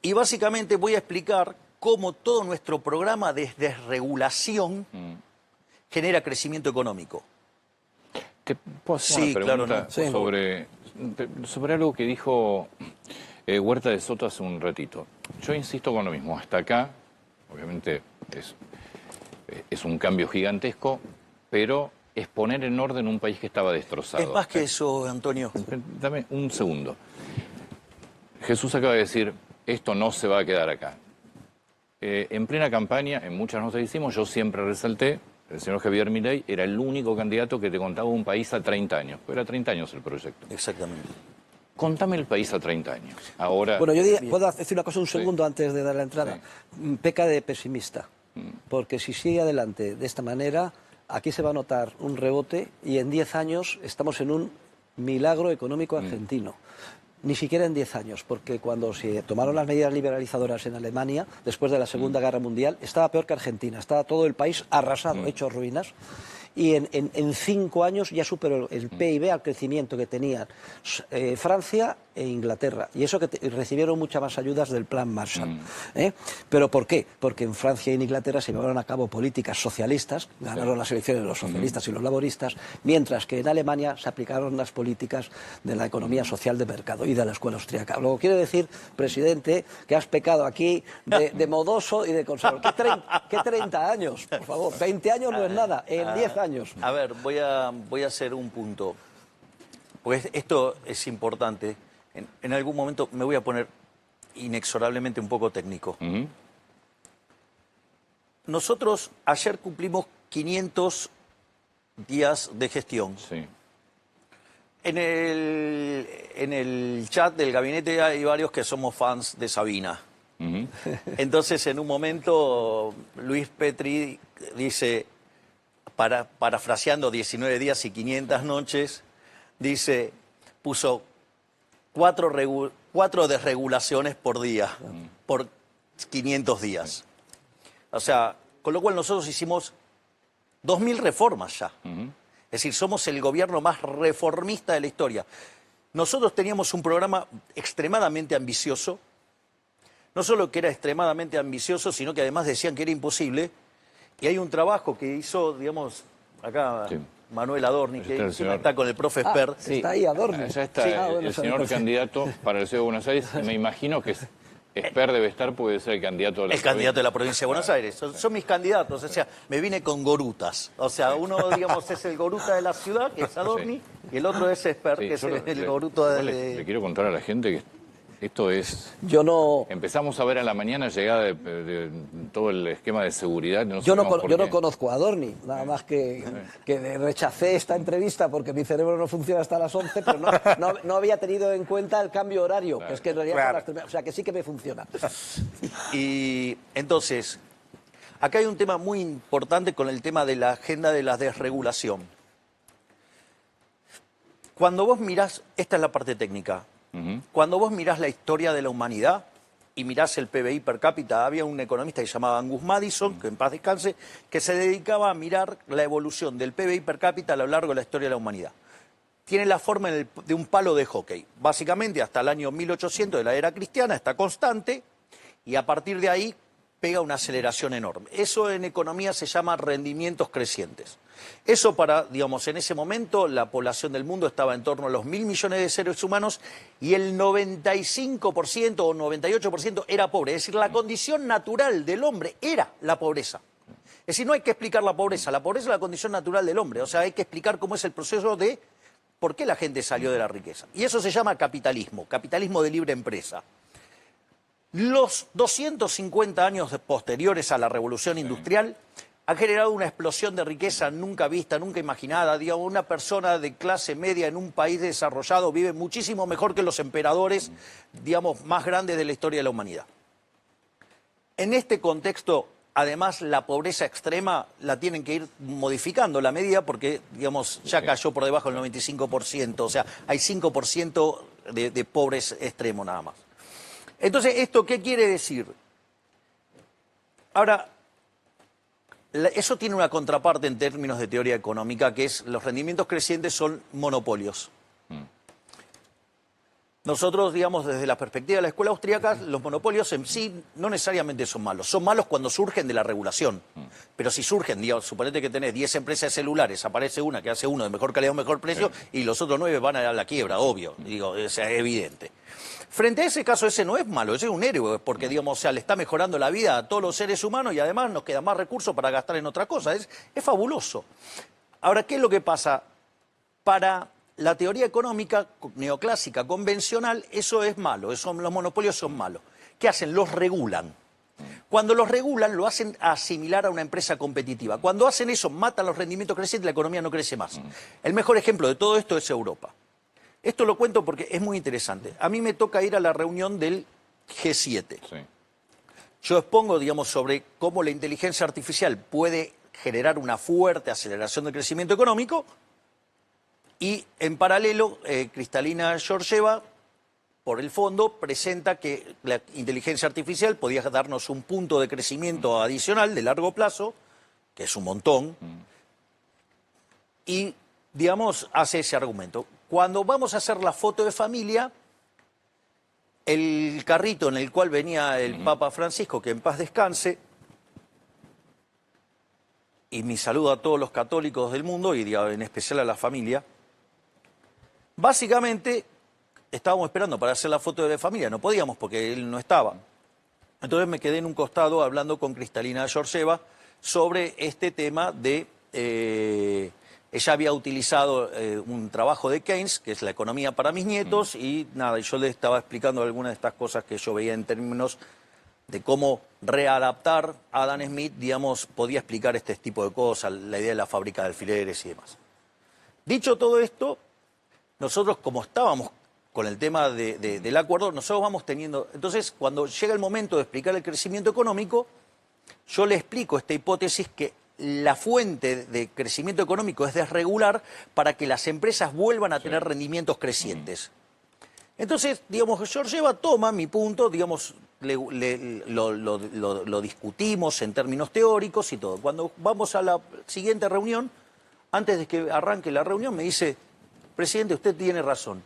Y básicamente voy a explicar cómo todo nuestro programa de desregulación genera crecimiento económico. ¿Te puedo hacer una pregunta sobre algo que dijo Huerta de Soto hace un ratito? Yo insisto con lo mismo. Hasta acá, obviamente, es un cambio gigantesco, pero es poner en orden un país que estaba destrozado. Es más que eso, Antonio. Dame un segundo. Jesús acaba de decir, esto no se va a quedar acá. En plena campaña, en muchas notas hicimos, yo siempre resalté, el señor Javier Milei era el único candidato que te contaba un país a 30 años. Era 30 años el proyecto. Exactamente. Contame el país a 30 años. Ahora... Bueno, yo diría, puedo decir una cosa un segundo antes de dar la entrada. Peca de pesimista, porque si sigue adelante de esta manera, aquí se va a notar un rebote y en 10 años estamos en un milagro económico argentino. Ni siquiera en 10 años, porque cuando se tomaron las medidas liberalizadoras en Alemania, después de la Segunda Guerra Mundial, estaba peor que Argentina, estaba todo el país arrasado, hecho ruinas. Y en 5 años ya superó el PIB al crecimiento que tenían Francia e Inglaterra. Y eso que recibieron muchas más ayudas del Plan Marshall. ¿Pero por qué? Porque en Francia y en Inglaterra se llevaron a cabo políticas socialistas, ganaron las elecciones los socialistas y los laboristas, mientras que en Alemania se aplicaron las políticas de la economía social de mercado y de la escuela austríaca. Luego quiero decir, presidente, que has pecado aquí de modoso y de conservador. ¿Qué 30 años? Por favor, 20 años no es nada, en 10 años. A ver, voy a hacer un punto, porque esto es importante. En algún momento me voy a poner inexorablemente un poco técnico. Nosotros ayer cumplimos 500 días de gestión. Sí. En el chat del gabinete hay varios que somos fans de Sabina. Entonces, en un momento, Luis Petri dice... parafraseando 19 días y 500 noches, dice, puso 4 desregulaciones por día, por 500 días. O sea, con lo cual nosotros hicimos 2000 reformas ya. Es decir, somos el gobierno más reformista de la historia. Nosotros teníamos un programa extremadamente ambicioso, no solo que era extremadamente ambicioso, sino que además decían que era imposible. Y hay un trabajo que hizo, digamos, acá Manuel Adorni, que está con el profe Esper. Está ahí Adorni. Allá está el señor candidato para la Ciudad de Buenos Aires. Me imagino que Esper debe estar, puede ser el candidato de la provincia. Candidato de la provincia de Buenos Aires. Son mis candidatos. O sea, me vine con gorutas. O sea, uno, digamos, es el goruta de la ciudad, que es Adorni, y el otro es Esper, que es el goruto de... Le quiero contar a la gente que esto es... Yo no... Empezamos a ver a la mañana llegada de todo el esquema de seguridad. Yo no conozco a Adorni, nada más que rechacé esta entrevista porque mi cerebro no funciona hasta las 11, pero no había tenido en cuenta el cambio horario, que es que en realidad... O sea, que sí que me funciona. Y entonces, acá hay un tema muy importante con el tema de la agenda de la desregulación. Cuando vos mirás, esta es la parte técnica, cuando vos mirás la historia de la humanidad y mirás el PBI per cápita, había un economista que se llamaba Angus Madison, que en paz descanse, que se dedicaba a mirar la evolución del PBI per cápita a lo largo de la historia de la humanidad. Tiene la forma de un palo de hockey. Básicamente hasta el año 1800 de la era cristiana está constante y a partir de ahí pega una aceleración enorme. Eso en economía se llama rendimientos crecientes. Eso digamos, en ese momento la población del mundo estaba en torno a los 1.000 millones de seres humanos y el 95% o 98% era pobre. Es decir, la condición natural del hombre era la pobreza. Es decir, no hay que explicar la pobreza es la condición natural del hombre. O sea, hay que explicar cómo es el proceso de por qué la gente salió de la riqueza. Y eso se llama capitalismo de libre empresa. Los 250 años posteriores a la Revolución Industrial han generado una explosión de riqueza nunca vista, nunca imaginada. Digamos, una persona de clase media en un país desarrollado vive muchísimo mejor que los emperadores, digamos, más grandes de la historia de la humanidad. En este contexto, además, la pobreza extrema la tienen que ir modificando la medida porque, digamos, ya cayó por debajo del 95%. O sea, hay 5% de pobres extremos nada más. Entonces, ¿esto qué quiere decir? Ahora, eso tiene una contraparte en términos de teoría económica, que es los rendimientos crecientes son monopolios. Nosotros, digamos, desde la perspectiva de la escuela austríaca, los monopolios en sí no necesariamente son malos. Son malos cuando surgen de la regulación. Pero si surgen, digamos, suponete que tenés 10 empresas de celulares, aparece una que hace uno de mejor calidad o mejor precio, y los otros 9 van a la quiebra, obvio. Digo, o sea, es evidente. Frente a ese caso, ese no es malo, ese es un héroe, porque, digamos, o sea, le está mejorando la vida a todos los seres humanos y además nos queda más recursos para gastar en otra cosa. Es fabuloso. Ahora, ¿qué es lo que pasa? Para la teoría económica neoclásica convencional, eso es malo, los monopolios son malos. ¿Qué hacen? Los regulan. Cuando los regulan, lo hacen asimilar a una empresa competitiva. Cuando hacen eso, matan los rendimientos crecientes, la economía no crece más. El mejor ejemplo de todo esto es Europa. Esto lo cuento porque es muy interesante. A mí me toca ir a la reunión del G7. Sí. Yo expongo, digamos, sobre cómo la inteligencia artificial puede generar una fuerte aceleración del crecimiento económico y, en paralelo, Kristalina Georgieva, por el fondo, presenta que la inteligencia artificial podía darnos un punto de crecimiento adicional de largo plazo, que es un montón, y, digamos, hace ese argumento. Cuando vamos a hacer la foto de familia, el carrito en el cual venía el Papa Francisco, que en paz descanse, y mi saludo a todos los católicos del mundo, y en especial a la familia, básicamente estábamos esperando para hacer la foto de familia, no podíamos porque él no estaba. Entonces me quedé en un costado hablando con Kristalina Georgieva sobre este tema de... ella había utilizado un trabajo de Keynes, que es la economía para mis nietos, y nada, yo le estaba explicando algunas de estas cosas que yo veía en términos de cómo readaptar a Adam Smith, digamos, podía explicar este tipo de cosas, la idea de la fábrica de alfileres y demás. Dicho todo esto, nosotros como estábamos con el tema del acuerdo, nosotros vamos teniendo... Entonces, cuando llega el momento de explicar el crecimiento económico, yo le explico esta hipótesis que la fuente de crecimiento económico es desregular para que las empresas vuelvan a tener rendimientos crecientes. Entonces, digamos, Georgieva toma mi punto, digamos, lo discutimos en términos teóricos y todo. Cuando vamos a la siguiente reunión, antes de que arranque la reunión, me dice, presidente, usted tiene razón.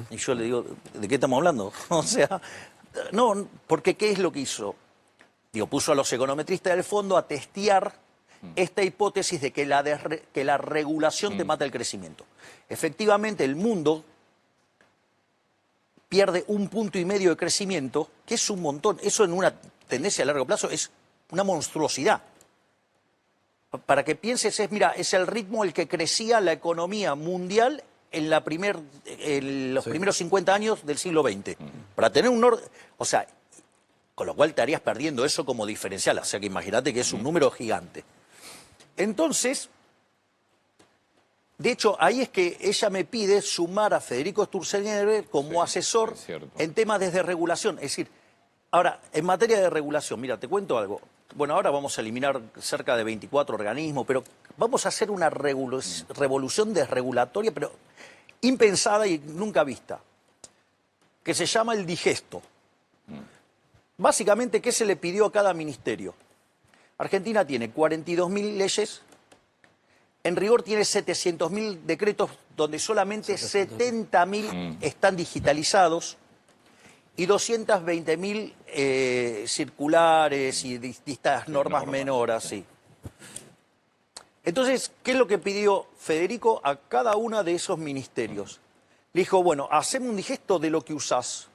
Y yo le digo, ¿de qué estamos hablando? O sea, no, porque ¿qué es lo que hizo? Digo, puso a los econometristas del fondo a testear esta hipótesis de que la regulación te mata el crecimiento. Efectivamente, el mundo pierde 1,5 puntos de crecimiento, que es un montón. Eso en una tendencia a largo plazo es una monstruosidad. Para que pienses, mira, es el ritmo el que crecía la economía mundial en los primeros 50 años del siglo XX. Para tener un orden... O sea, con lo cual te estarías perdiendo eso como diferencial. O sea, que imagínate que es un número gigante. Entonces, de hecho, ahí es que ella me pide sumar a Federico Sturzenegger como asesor en temas desde regulación. Es decir, ahora, en materia de regulación, mira, te cuento algo. Bueno, ahora vamos a eliminar cerca de 24 organismos, pero vamos a hacer una revolución desregulatoria, pero impensada y nunca vista, que se llama el digesto. Básicamente, ¿qué se le pidió a cada ministerio? Argentina tiene 42.000 leyes, en rigor tiene 700.000 decretos donde solamente 70.000 están digitalizados y 220.000 circulares y distintas normas menores. Sí. Entonces, ¿qué es lo que pidió Federico a cada uno de esos ministerios? Le dijo, bueno, haceme un digesto de lo que usás.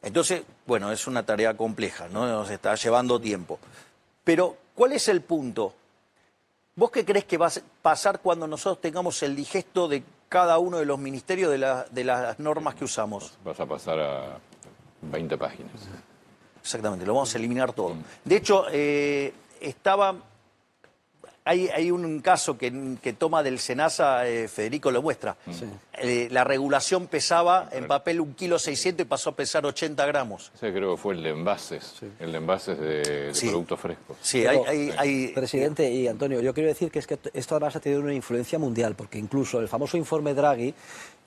Entonces, bueno, es una tarea compleja, ¿no? Nos está llevando tiempo. Pero, ¿cuál es el punto? ¿Vos qué crees que va a pasar cuando nosotros tengamos el digesto de cada uno de los ministerios de las normas que usamos? Vas a pasar a 20 páginas. Exactamente, lo vamos a eliminar todo. De hecho, hay un caso que toma del SENASA, Federico lo muestra. Sí. La regulación pesaba en papel 1,6 kg y pasó a pesar 80 gramos. Ese creo que fue el de envases, el de envases de productos frescos. Sí, Presidente y Antonio, yo quiero decir que es que esto además ha tenido una influencia mundial, porque incluso el famoso informe Draghi,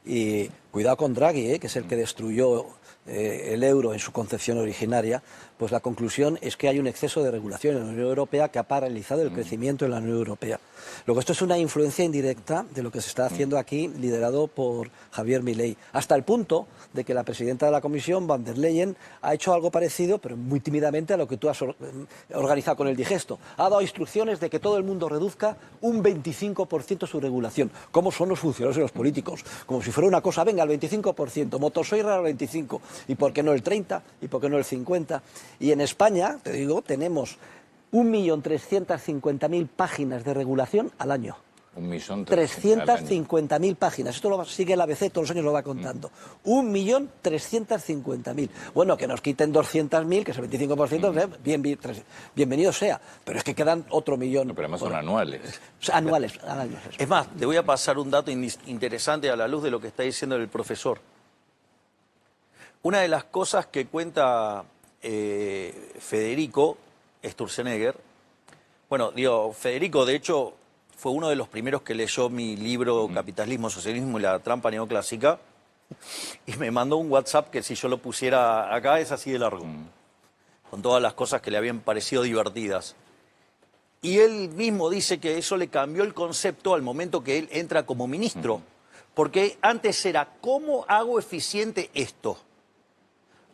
y cuidado con Draghi, que es el que destruyó el euro en su concepción originaria, pues la conclusión es que hay un exceso de regulación en la Unión Europea que ha paralizado el crecimiento en la Unión Europea. Luego, esto es una influencia indirecta de lo que se está haciendo aquí, liderado por Javier Milei, hasta el punto de que la presidenta de la Comisión, Van der Leyen, ha hecho algo parecido, pero muy tímidamente, a lo que tú has organizado con el digesto. Ha dado instrucciones de que todo el mundo reduzca un 25% su regulación. ¿Cómo son los funcionarios y los políticos? Como si fuera una cosa, venga, el 25%, motosierra al 25%, ¿y por qué no el 30%? ¿Y por qué no el 50%? Y en España, te digo, tenemos 1.350.000 páginas de regulación al año. 350.000 páginas. Esto lo sigue el ABC, todos los años lo va contando. 1.350.000. Bueno, que nos quiten 200.000, que es el 25%, bienvenido sea. Pero es que quedan otro millón. No, pero además son anuales. Anuales, al año. Es más, le voy a pasar un dato interesante a la luz de lo que está diciendo el profesor. Una de las cosas que cuenta Federico Sturzenegger, bueno, digo, Federico, de hecho, fue uno de los primeros que leyó mi libro Capitalismo, Socialismo y la Trampa Neoclásica, y me mandó un WhatsApp que si yo lo pusiera acá es así de largo, con todas las cosas que le habían parecido divertidas. Y él mismo dice que eso le cambió el concepto al momento que él entra como ministro, porque antes era, ¿cómo hago eficiente esto?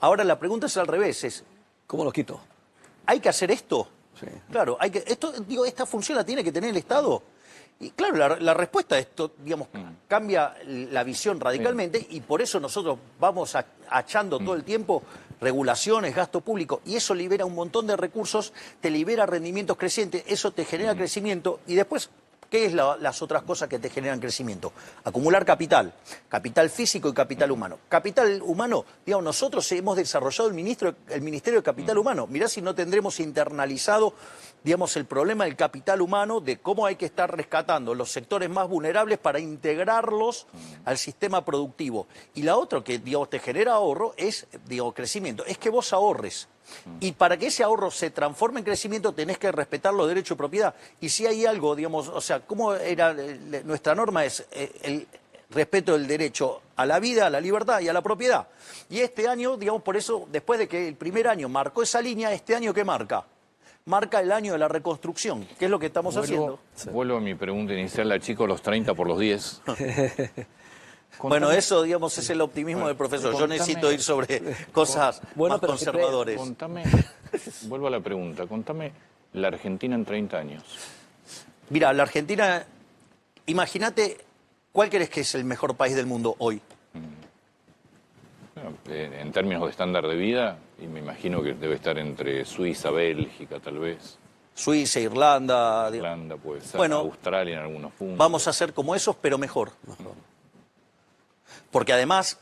Ahora la pregunta es al revés, es, ¿cómo lo quito? ¿hay que hacer esto? Sí. Claro, esta función la tiene que tener el Estado. Y claro, la respuesta a esto, digamos, cambia la visión radicalmente y por eso nosotros vamos achando todo el tiempo regulaciones, gasto público, y eso libera un montón de recursos, te libera rendimientos crecientes, eso te genera crecimiento y después, ¿qué es las otras cosas que te generan crecimiento? Acumular capital, capital físico y capital humano. Capital humano, digamos, nosotros hemos desarrollado el Ministerio de Capital Humano. Mirá si no tendremos internalizado, digamos, el problema del capital humano, de cómo hay que estar rescatando los sectores más vulnerables para integrarlos al sistema productivo. Y la otra que, digamos, te genera ahorro es, digamos, crecimiento. Es que vos ahorres. Y para que ese ahorro se transforme en crecimiento tenés que respetar los derechos de propiedad. Y si hay algo, digamos, o sea, ¿cómo era? Nuestra norma es el respeto del derecho a la vida, a la libertad y a la propiedad. Y este año, digamos, por eso, después de que el primer año marcó esa línea, este año ¿qué marca? Marca el año de la reconstrucción, que es lo que estamos haciendo. Vuelvo a mi pregunta inicial, la chico los 30 por los 10. Bueno, eso, digamos, es el optimismo del profesor. Yo necesito ir sobre cosas más conservadores. Vuelvo a la pregunta, contame la Argentina en 30 años. Mira, la Argentina, imagínate, ¿cuál crees que es el mejor país del mundo hoy? Bueno, en términos de estándar de vida, y me imagino que debe estar entre Suiza, Bélgica, tal vez. Suiza, Irlanda. Irlanda, puede ser, bueno, Australia en algunos puntos. Vamos a ser como esos, pero mejor. Porque además,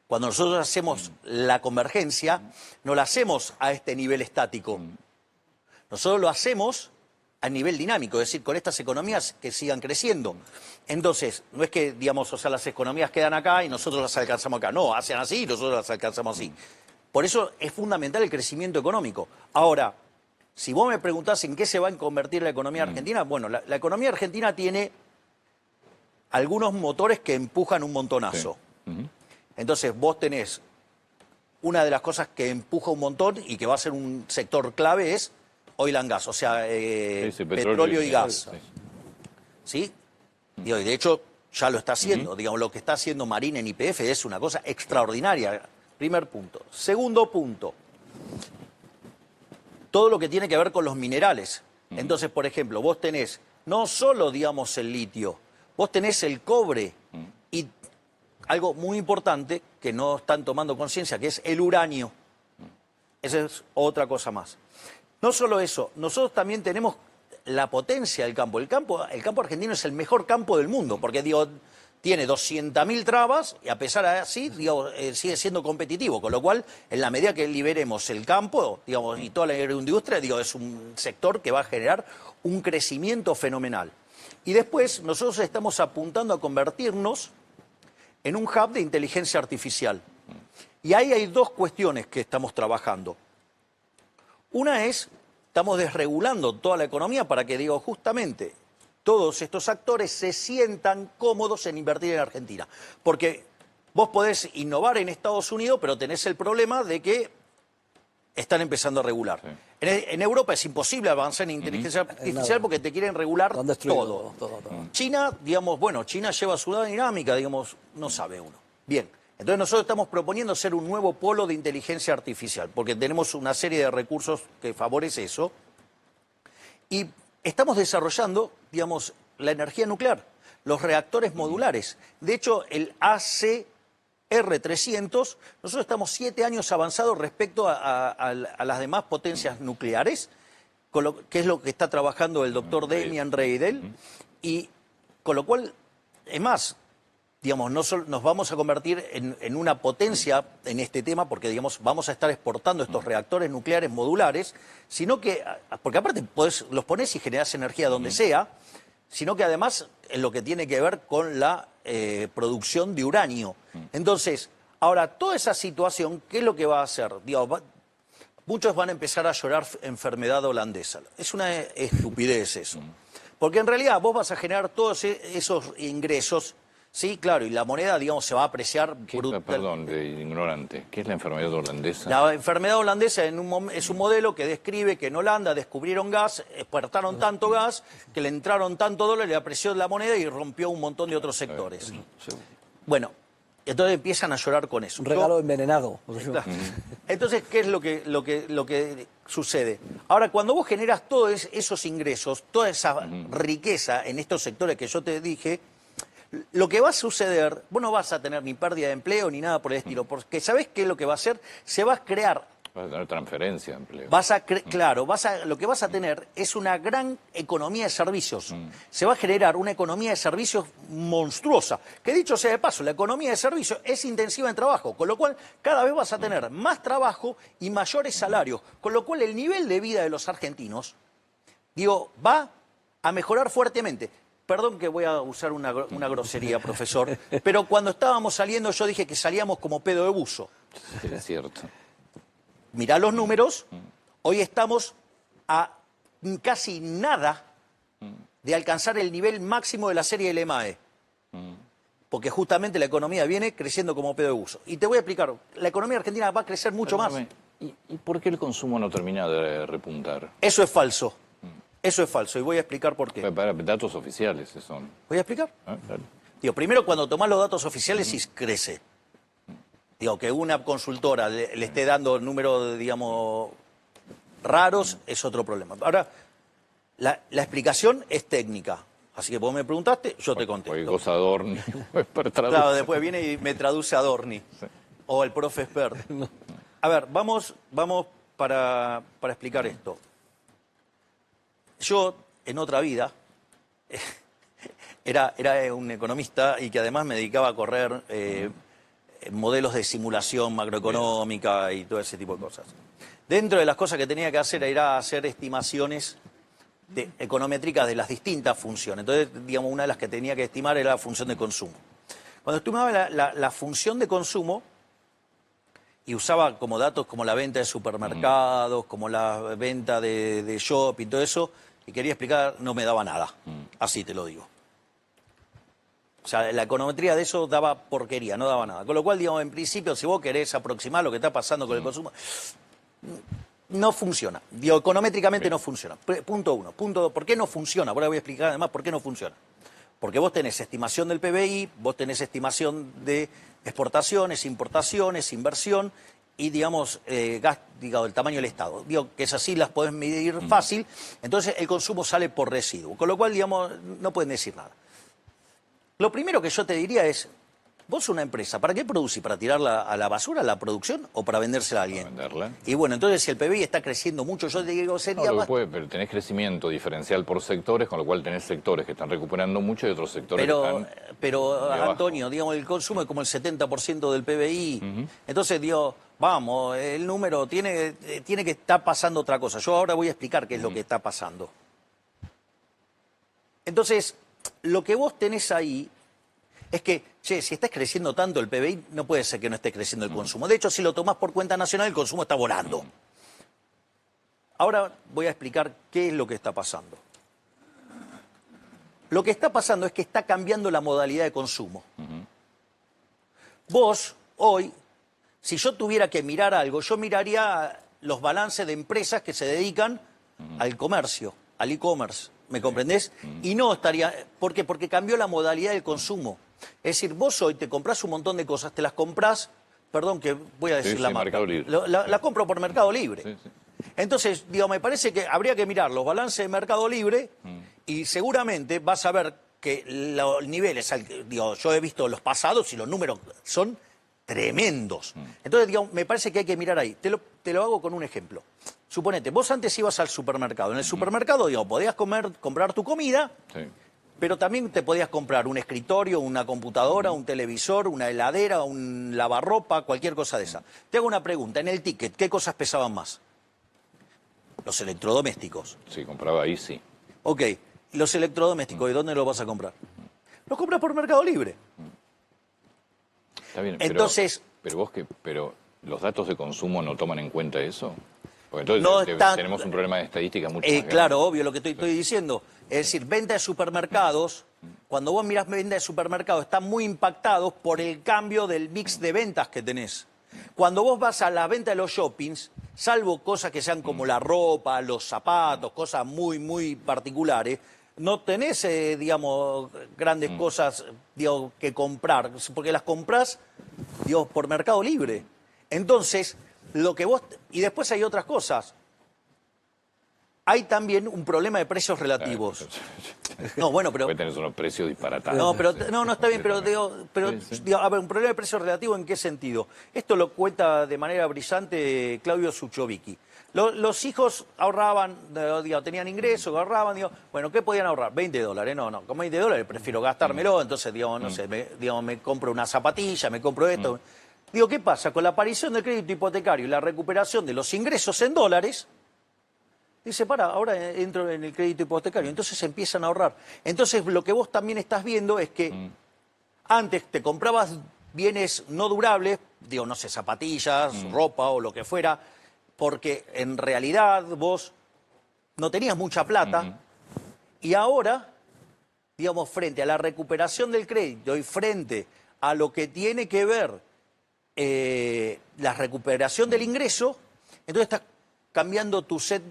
cuando nosotros hacemos la convergencia, no la hacemos a este nivel estático. Nosotros lo hacemos a nivel dinámico, es decir, con estas economías que sigan creciendo. Entonces, no es que, digamos, o sea, las economías quedan acá y nosotros las alcanzamos acá. No, hacen así y nosotros las alcanzamos así. Por eso es fundamental el crecimiento económico. Ahora, si vos me preguntás en qué se va a convertir la economía argentina, bueno, la economía argentina tiene algunos motores que empujan un montonazo. Sí. Entonces, vos tenés una de las cosas que empuja un montón y que va a ser un sector clave es oil and gas, o sea, petróleo y gas. ¿Sí? Y de hecho, ya lo está haciendo. Digamos, lo que está haciendo Marina en YPF es una cosa extraordinaria. Primer punto. Segundo punto. Todo lo que tiene que ver con los minerales. Entonces, por ejemplo, vos tenés no solo, digamos, el litio, vos tenés el cobre y algo muy importante que no están tomando conciencia, que es el uranio. Esa es otra cosa más. No solo eso, nosotros también tenemos la potencia del campo. El campo argentino es el mejor campo del mundo, porque digo, tiene 200.000 trabas y a pesar de así, digo, sigue siendo competitivo. Con lo cual, en la medida que liberemos el campo, digamos, y toda la agroindustria, digo, es un sector que va a generar un crecimiento fenomenal. Y después, nosotros estamos apuntando a convertirnos en un hub de inteligencia artificial. Y ahí hay dos cuestiones que estamos trabajando. Una es, estamos desregulando toda la economía para que, digo, justamente todos estos actores se sientan cómodos en invertir en Argentina. Porque vos podés innovar en Estados Unidos, pero tenés el problema de que están empezando a regular. Sí. En Europa es imposible avanzar en inteligencia artificial porque te quieren regular todo. China, digamos, bueno, China lleva su dinámica, digamos, no sabe uno. Bien. Entonces nosotros estamos proponiendo ser un nuevo polo de inteligencia artificial, porque tenemos una serie de recursos que favorece eso. Y estamos desarrollando, digamos, la energía nuclear, los reactores modulares. De hecho, el ACR300, nosotros estamos 7 años avanzados respecto a las demás potencias nucleares, que es lo que está trabajando el doctor Demian Reidel, y con lo cual, es más, digamos, nos vamos a convertir en una potencia en este tema, porque, digamos, vamos a estar exportando estos reactores nucleares modulares, sino que, porque aparte los pones y generás energía donde sea, sino que además en lo que tiene que ver con la producción de uranio. Entonces, ahora, toda esa situación, ¿qué es lo que va a hacer? Digamos, muchos van a empezar a llorar enfermedad holandesa. Es una estupidez eso. Porque en realidad vos vas a generar todos esos ingresos, sí, claro, y la moneda, digamos, se va a apreciar Perdón, de ignorante. ¿Qué es la enfermedad holandesa? La enfermedad holandesa es un modelo que describe que en Holanda descubrieron gas, exportaron tanto gas, que le entraron tanto dólar, le apreció la moneda y rompió un montón de otros sectores. Bueno, entonces empiezan a llorar con eso. Un regalo envenenado. Entonces, ¿qué es lo que sucede? Ahora, cuando vos generas todos esos ingresos, toda esa riqueza en estos sectores que yo te dije, lo que va a suceder, vos no vas a tener ni pérdida de empleo ni nada por el estilo, porque ¿sabés qué es lo que va a hacer? Se va a crear... Vas a tener transferencia de empleo. Claro, lo que vas a tener es una gran economía de servicios. Se va a generar una economía de servicios monstruosa. Que dicho sea de paso, la economía de servicios es intensiva en trabajo, con lo cual cada vez vas a tener más trabajo y mayores salarios, con lo cual el nivel de vida de los argentinos, digo, va a mejorar fuertemente. Perdón que voy a usar una grosería, profesor, pero cuando estábamos saliendo yo dije que salíamos como pedo de buzo. Sí, es cierto. Mirá los números, hoy estamos a casi nada de alcanzar el nivel máximo de la serie del EMAE. Porque justamente la economía viene creciendo como pedo de buzo. Y te voy a explicar, la economía argentina va a crecer mucho más. ¿Y por qué el consumo no termina de repuntar? Eso es falso. Eso es falso y voy a explicar por qué. Para datos oficiales son. ¿Voy a explicar? Dale. Digo, primero, cuando tomás los datos oficiales, sí crece. Digo, que una consultora le esté dando números, digamos, raros, es otro problema. Ahora, la explicación es técnica. Así que vos me preguntaste, yo te contesto. Oye, cosa Adorni. Claro, después viene y me traduce Adorni. Sí. O el profe expert. A ver, vamos para explicar esto. Yo, en otra vida, era un economista y que además me dedicaba a correr modelos de simulación macroeconómica y todo ese tipo de cosas. Dentro de las cosas que tenía que hacer era hacer estimaciones econométricas de las distintas funciones. Entonces, digamos, una de las que tenía que estimar era la función de consumo. Cuando estimaba la función de consumo y usaba como datos como la venta de supermercados, como la venta de shopping, todo eso, y quería explicar, no me daba nada. Así te lo digo. O sea, la econometría de eso daba porquería, no daba nada. Con lo cual, digamos, en principio, si vos querés aproximar lo que está pasando con el consumo, no funciona. Digo, econométricamente no funciona. Punto uno. Punto dos, ¿por qué no funciona? Ahora voy a explicar además por qué no funciona. Porque vos tenés estimación del PBI, vos tenés estimación de exportaciones, importaciones, inversión y, digamos, el tamaño del Estado. Digo, que es así, las podés medir fácil, entonces el consumo sale por residuo. Con lo cual, digamos, no pueden decir nada. Lo primero que yo te diría es, vos una empresa, ¿para qué producís? ¿Para tirarla a la basura, la producción, o para vendérsela a alguien? Para venderla. Y bueno, entonces si el PBI está creciendo mucho, yo te digo, sería No, más... pero tenés crecimiento diferencial por sectores, con lo cual tenés sectores que están recuperando mucho y otros sectores que están... Pero Antonio, digamos, el consumo es como el 70% del PBI. Entonces, digo, vamos, el número tiene que estar pasando otra cosa. Yo ahora voy a explicar qué es lo que está pasando. Entonces, lo que vos tenés ahí es que, che, si estás creciendo tanto el PBI, no puede ser que no esté creciendo el consumo. De hecho, si lo tomás por cuenta nacional, el consumo está volando. Ahora voy a explicar qué es lo que está pasando. Lo que está pasando es que está cambiando la modalidad de consumo. Vos, hoy, si yo tuviera que mirar algo, yo miraría los balances de empresas que se dedican al comercio, al e-commerce. ¿Me comprendés? Y no estaría... ¿Por qué? Porque cambió la modalidad del consumo. Es decir, vos hoy te comprás un montón de cosas, te las comprás, perdón que voy a decir la marca, la compro por Mercado Libre. Sí, sí. Entonces, digo, me parece que habría que mirar los balances de Mercado Libre y seguramente vas a ver que los niveles, digo, yo he visto los pasados y los números son tremendos. Entonces, digo, me parece que hay que mirar ahí. Te lo hago con un ejemplo. Suponete, vos antes ibas al supermercado. En el supermercado, digamos, podías comprar tu comida, Sí. pero también te podías comprar un escritorio, una computadora, un televisor, una heladera, un lavarropa, cualquier cosa de esa. Te hago una pregunta. En el ticket, ¿qué cosas pesaban más? Los electrodomésticos. Sí, compraba ahí, sí. Ok, los electrodomésticos, ¿de dónde los vas a comprar? Los compras por Mercado Libre. Está bien, Entonces, pero los datos de consumo no toman en cuenta eso. Porque entonces No está- tenemos un problema de estadística mucho más grande. claro, obvio lo que estoy diciendo. Es decir, venta de supermercados, cuando vos mirás venta de supermercados, están muy impactados por el cambio del mix de ventas que tenés. Cuando vos vas a la venta de los shoppings, salvo cosas que sean como la ropa, los zapatos, cosas muy, muy particulares, no tenés, digamos, grandes cosas, digo, que comprar, porque las comprás, digo, por Mercado Libre. Entonces, lo que vos... Y después hay otras cosas. Hay también un problema de precios relativos. No, bueno, pero... Puede tener unos precios disparatados. No, pero no está bien, pero Sí. digo, a ver, un problema de precio relativo, ¿en qué sentido? Esto lo cuenta de manera brillante Claudio Suchovicki. Los hijos ahorraban, digo, tenían ingresos, ahorraban, digo, bueno, ¿qué podían ahorrar? $20. No, con $20 prefiero gastármelo, entonces, digo, no sé, me compro una zapatilla, me compro esto. Digo, ¿qué pasa? Con la aparición del crédito hipotecario y la recuperación de los ingresos en dólares, dice, ahora entro en el crédito hipotecario. Entonces empiezan a ahorrar. Entonces lo que vos también estás viendo es que antes te comprabas bienes no durables, digo, no sé, zapatillas, ropa o lo que fuera, porque en realidad vos no tenías mucha plata y ahora, digamos, frente a la recuperación del crédito y frente a lo que tiene que ver la recuperación del ingreso, entonces estás cambiando tu set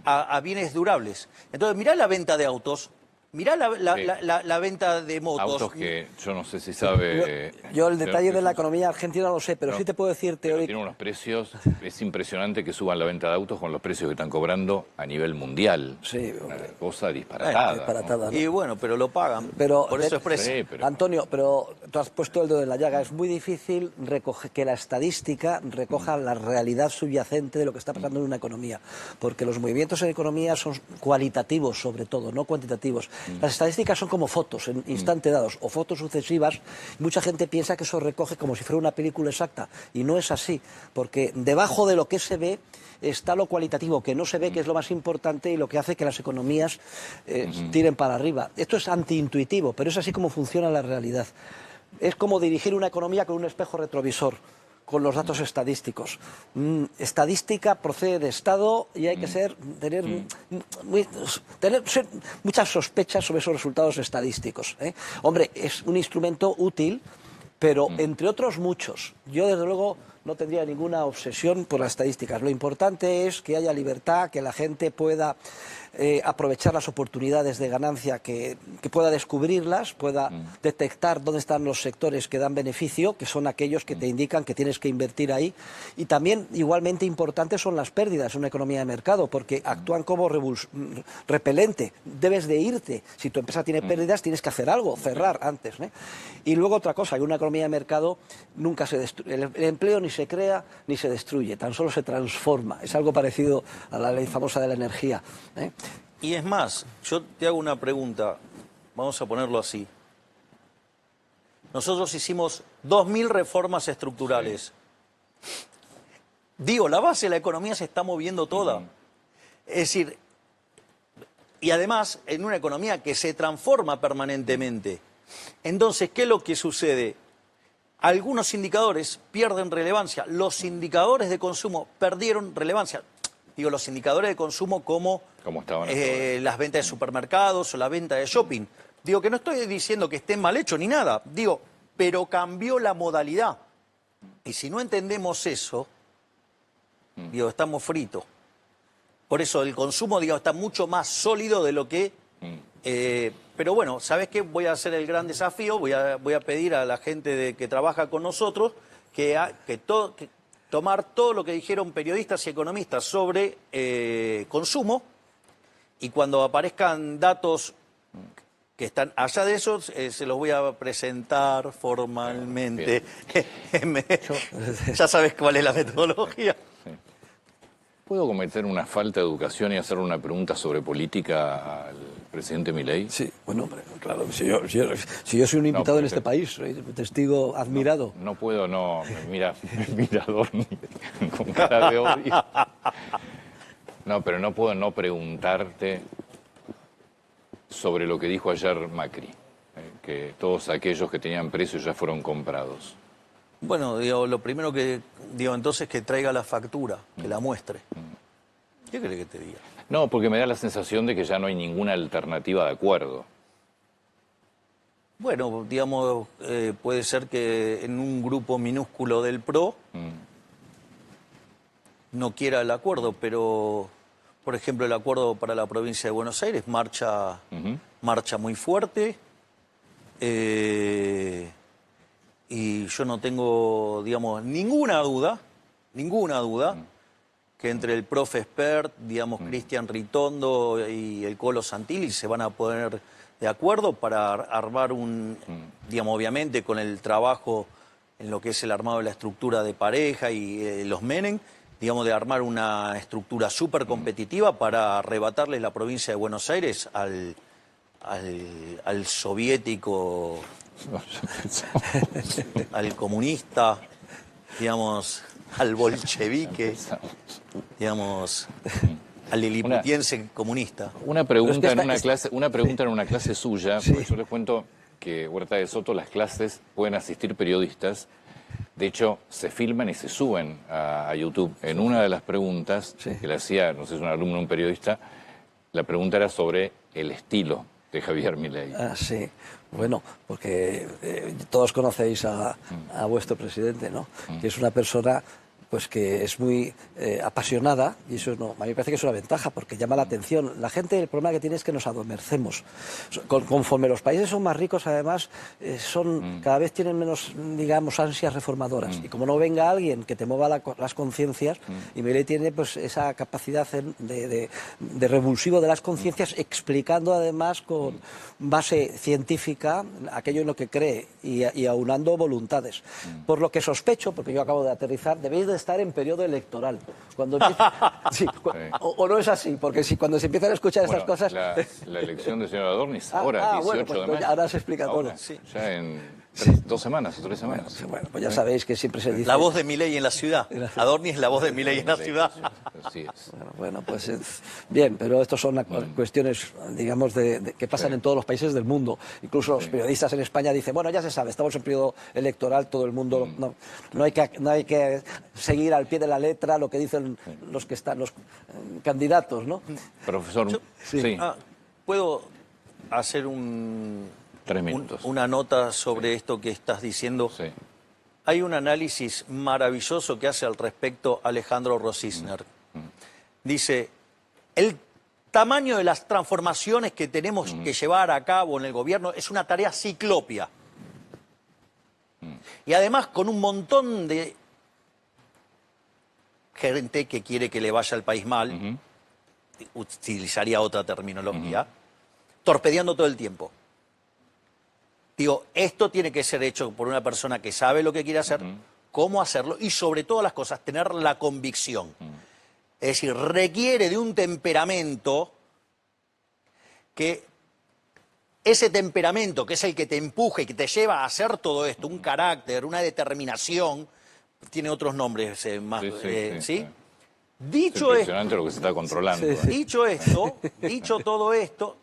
a bienes durables. Entonces, mirá la venta de autos, mirá la venta de motos. Autos que yo no sé si sabe... Yo el detalle de la economía argentina no lo sé, pero sí te puedo decir Pero teóricamente. tiene unos precios, es impresionante que suban la venta de autos con los precios que están cobrando a nivel mundial. Sí, Una cosa disparatada. disparatada, ¿no? Y bueno, pero lo pagan, Pero, por eso es precio. Sí, pero- Antonio, pero tú has puesto el dedo en la llaga. Es muy difícil que la estadística recoja la realidad subyacente de lo que está pasando en una economía, porque los movimientos en economía son cualitativos sobre todo, no cuantitativos. Las estadísticas son como fotos en instante dados o fotos sucesivas. Mucha gente piensa que eso recoge como si fuera una película exacta y no es así, porque debajo de lo que se ve está lo cualitativo, que no se ve, que es lo más importante y lo que hace que las economías tiren para arriba. Esto es antiintuitivo, pero es así como funciona la realidad. Es como dirigir una economía con un espejo retrovisor, con los datos estadísticos. Estadística procede de Estado y hay que tener muchas sospechas sobre esos resultados estadísticos, ¿eh? Hombre, es un instrumento útil, pero entre otros muchos. Yo, desde luego, no tendría ninguna obsesión por las estadísticas. Lo importante es que haya libertad, que la gente pueda aprovechar las oportunidades de ganancia, que pueda descubrirlas, pueda detectar dónde están los sectores que dan beneficio, que son aquellos que te indican que tienes que invertir ahí. Y también, igualmente importantes son las pérdidas en una economía de mercado, porque actúan como repelente. Debes de irte. Si tu empresa tiene pérdidas, tienes que hacer algo, cerrar antes, ¿eh? Y luego otra cosa, en una economía de mercado nunca se destruye. El empleo ni se crea ni se destruye, tan solo se transforma. Es algo parecido a la ley famosa de la energía, ¿eh? Y es más, yo te hago una pregunta, vamos a ponerlo así. Nosotros hicimos 2000 reformas estructurales. Digo, la base de la economía se está moviendo toda. Es decir, y además en una economía que se transforma permanentemente. Entonces, ¿qué es lo que sucede? Algunos indicadores pierden relevancia. Los indicadores de consumo perdieron relevancia. Digo, los indicadores de consumo como estaban las ventas de supermercados o la venta de shopping. Digo, que no estoy diciendo que estén mal hechos ni nada. Digo, pero cambió la modalidad. Y si no entendemos eso, digo, estamos fritos. Por eso el consumo, digo, está mucho más sólido de lo que... pero bueno, ¿sabes qué? Voy a hacer el gran desafío, voy a pedir a la gente que trabaja con nosotros que tomar todo lo que dijeron periodistas y economistas sobre consumo, y cuando aparezcan datos que están allá de eso, se los voy a presentar formalmente. Ya sabes cuál es la metodología. ¿Puedo cometer una falta de educación y hacer una pregunta sobre política al presidente Milei? Sí, bueno, hombre, claro, si yo soy un invitado en este país, soy testigo admirado. No puedo, no. Mira Adorni con cara de odio. No, pero no puedo no preguntarte sobre lo que dijo ayer Macri, que todos aquellos que tenían precios ya fueron comprados. Bueno, digo, lo primero que digo entonces que traiga la factura, que la muestre. ¿Qué crees que te diga? No, porque me da la sensación de que ya no hay ninguna alternativa de acuerdo. Bueno, digamos, puede ser que en un grupo minúsculo del PRO no quiera el acuerdo, pero, por ejemplo, el acuerdo para la provincia de Buenos Aires marcha muy fuerte. Y yo no tengo, digamos, ninguna duda que entre el profe Espert, digamos, Cristian Ritondo y el Colo Santilli se van a poner de acuerdo para armar digamos, obviamente con el trabajo en lo que es el armado de la estructura de pareja y los Menem, digamos, de armar una estructura súper competitiva para arrebatarles la provincia de Buenos Aires al soviético, al comunista, digamos, al bolchevique, digamos, al liliputiense comunista. Una pregunta en una clase suya, porque yo les cuento que Huerta de Soto, las clases pueden asistir periodistas. De hecho, se filman y se suben a YouTube. En una de las preguntas que le hacía, no sé si es un alumno o un periodista, la pregunta era sobre el estilo de Javier Milei. Sí, bueno, porque todos conocéis a vuestro presidente, ¿no? Que es una persona pues que es muy apasionada, y eso no, a mí me parece que es una ventaja porque llama la atención. La gente, el problema que tiene es que nos adormecemos. Conforme los países son más ricos, además, cada vez tienen menos, digamos, ansias reformadoras. Y como no venga alguien que te mueva las conciencias, y Milei tiene pues esa capacidad de revulsivo de las conciencias, explicando además con base científica aquello en lo que cree y aunando voluntades. Por lo que sospecho, porque yo acabo de aterrizar, debéis de estar en periodo electoral. Cuando o no es así, porque cuando se empiezan a escuchar estas cosas... La elección del señor Adorni es ahora, 18 pues, de mayo. Ahora se explica todo. Ya en 2 semanas o 3 semanas. Bueno, pues ya sabéis que siempre se dice... La voz de Milei en la ciudad. Adorni es la voz de Milei en la ciudad. Así es. Bueno, pues bien, pero estos son cuestiones, digamos, que pasan en todos los países del mundo. Incluso los periodistas en España dicen, bueno, ya se sabe, estamos en periodo electoral, todo el mundo... No hay que seguir al pie de la letra lo que dicen los candidatos, ¿no? Profesor, ¿puedo hacer 3 minutos. una nota sobre esto que estás diciendo? Sí. Hay un análisis maravilloso que hace al respecto Alejandro Rosisner. Dice, el tamaño de las transformaciones que tenemos que llevar a cabo en el gobierno es una tarea ciclópea. Y además con un montón de gente que quiere que le vaya al país mal, utilizaría otra terminología, torpedeando todo el tiempo. Digo, esto tiene que ser hecho por una persona que sabe lo que quiere hacer, cómo hacerlo y sobre todas las cosas, tener la convicción. Es decir, requiere de un temperamento que ese temperamento, que es el que te empuja y que te lleva a hacer todo esto, un carácter, una determinación, tiene otros nombres más, ¿sí? Dicho es impresionante lo que se está controlando. Dicho todo esto,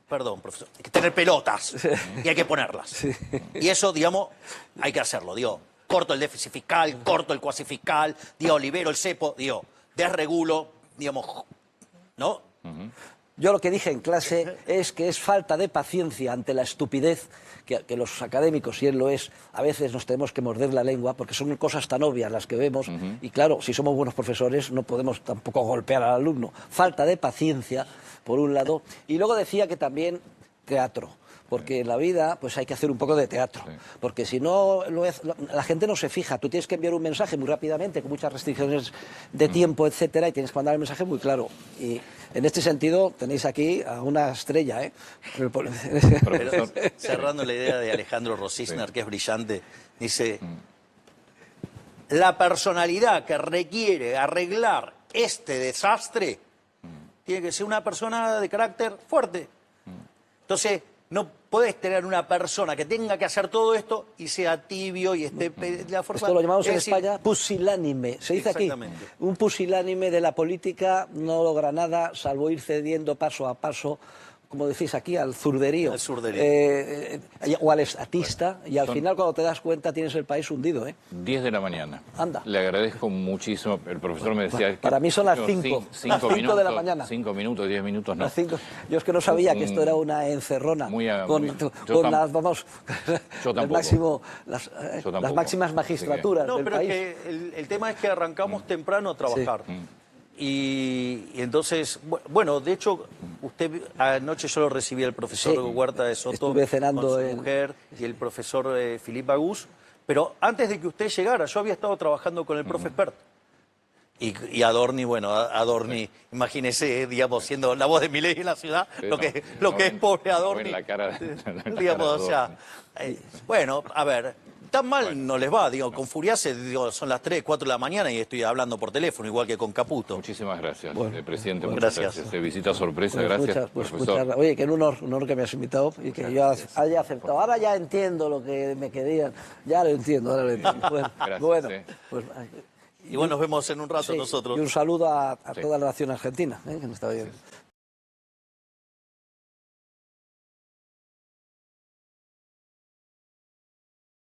perdón, profesor, hay que tener pelotas y hay que ponerlas. Y eso, digamos, hay que hacerlo. Digo, corto el déficit fiscal, corto el cuasi fiscal, digo, libero el cepo, digo, desregulo, digamos, ¿no? Yo lo que dije en clase es que es falta de paciencia ante la estupidez que los académicos, y él lo es, a veces nos tenemos que morder la lengua porque son cosas tan obvias las que vemos y claro, si somos buenos profesores no podemos tampoco golpear al alumno. Falta de paciencia, por un lado, y luego decía que también teatro. Porque en la vida pues hay que hacer un poco de teatro, porque si no la gente no se fija. Tú tienes que enviar un mensaje muy rápidamente, con muchas restricciones de tiempo, etcétera, y tienes que mandar el mensaje muy claro. Y en este sentido tenéis aquí a una estrella, ¿eh? Pero, cerrando la idea de Alejandro Rosisner, que es brillante, dice, la personalidad que requiere arreglar este desastre, tiene que ser una persona de carácter fuerte. Entonces, no podés tener una persona que tenga que hacer todo esto y sea tibio y esté de la fuerza. Esto lo llamamos es en decir, España pusilánime. Se dice aquí, Exactamente. un pusilánime de la política no logra nada salvo ir cediendo paso a paso, como decís aquí, al zurderío. Al zurderío. O al estatista, y al final cuando te das cuenta tienes el país hundido. 10 de la mañana. Anda. Le agradezco muchísimo. El profesor me decía... que Para mí son las 5. Las 5 de la mañana. 5 minutos, 10 minutos, no. Las 5. Yo es que no sabía que esto era una encerrona. Con las, vamos, yo tampoco. las máximas magistraturas No, del pero país. es que el tema es que arrancamos temprano a trabajar. Sí. Y entonces, bueno, de hecho, usted anoche yo lo recibí al profesor Sí, Huerta de Soto estuve cenando con su mujer y el profesor Philippe Agus, pero antes de que usted llegara, yo había estado trabajando con el profe Espert. Y Adorni, bueno, Adorni, imagínese, digamos, siendo la voz de Milei en la ciudad, Sí, lo que es pobre Adorni. En la cara, Digamos, o sea, bueno, a ver, tan mal no les va, digo, con Furiase, digo, son las 3, 4 de la mañana y estoy hablando por teléfono, igual que con Caputo. Muchísimas gracias, presidente. Bueno, Muchas gracias. Visita sorpresa, gracias, profesor. Oye, que un honor que me has invitado y que yo haya aceptado. Ahora ya entiendo lo que me querían. Ya lo entiendo, ahora lo entiendo. Gracias, Bueno, sí. pues... Igual nos vemos en un rato Sí, nosotros. y un saludo a toda la nación argentina, que nos está viendo.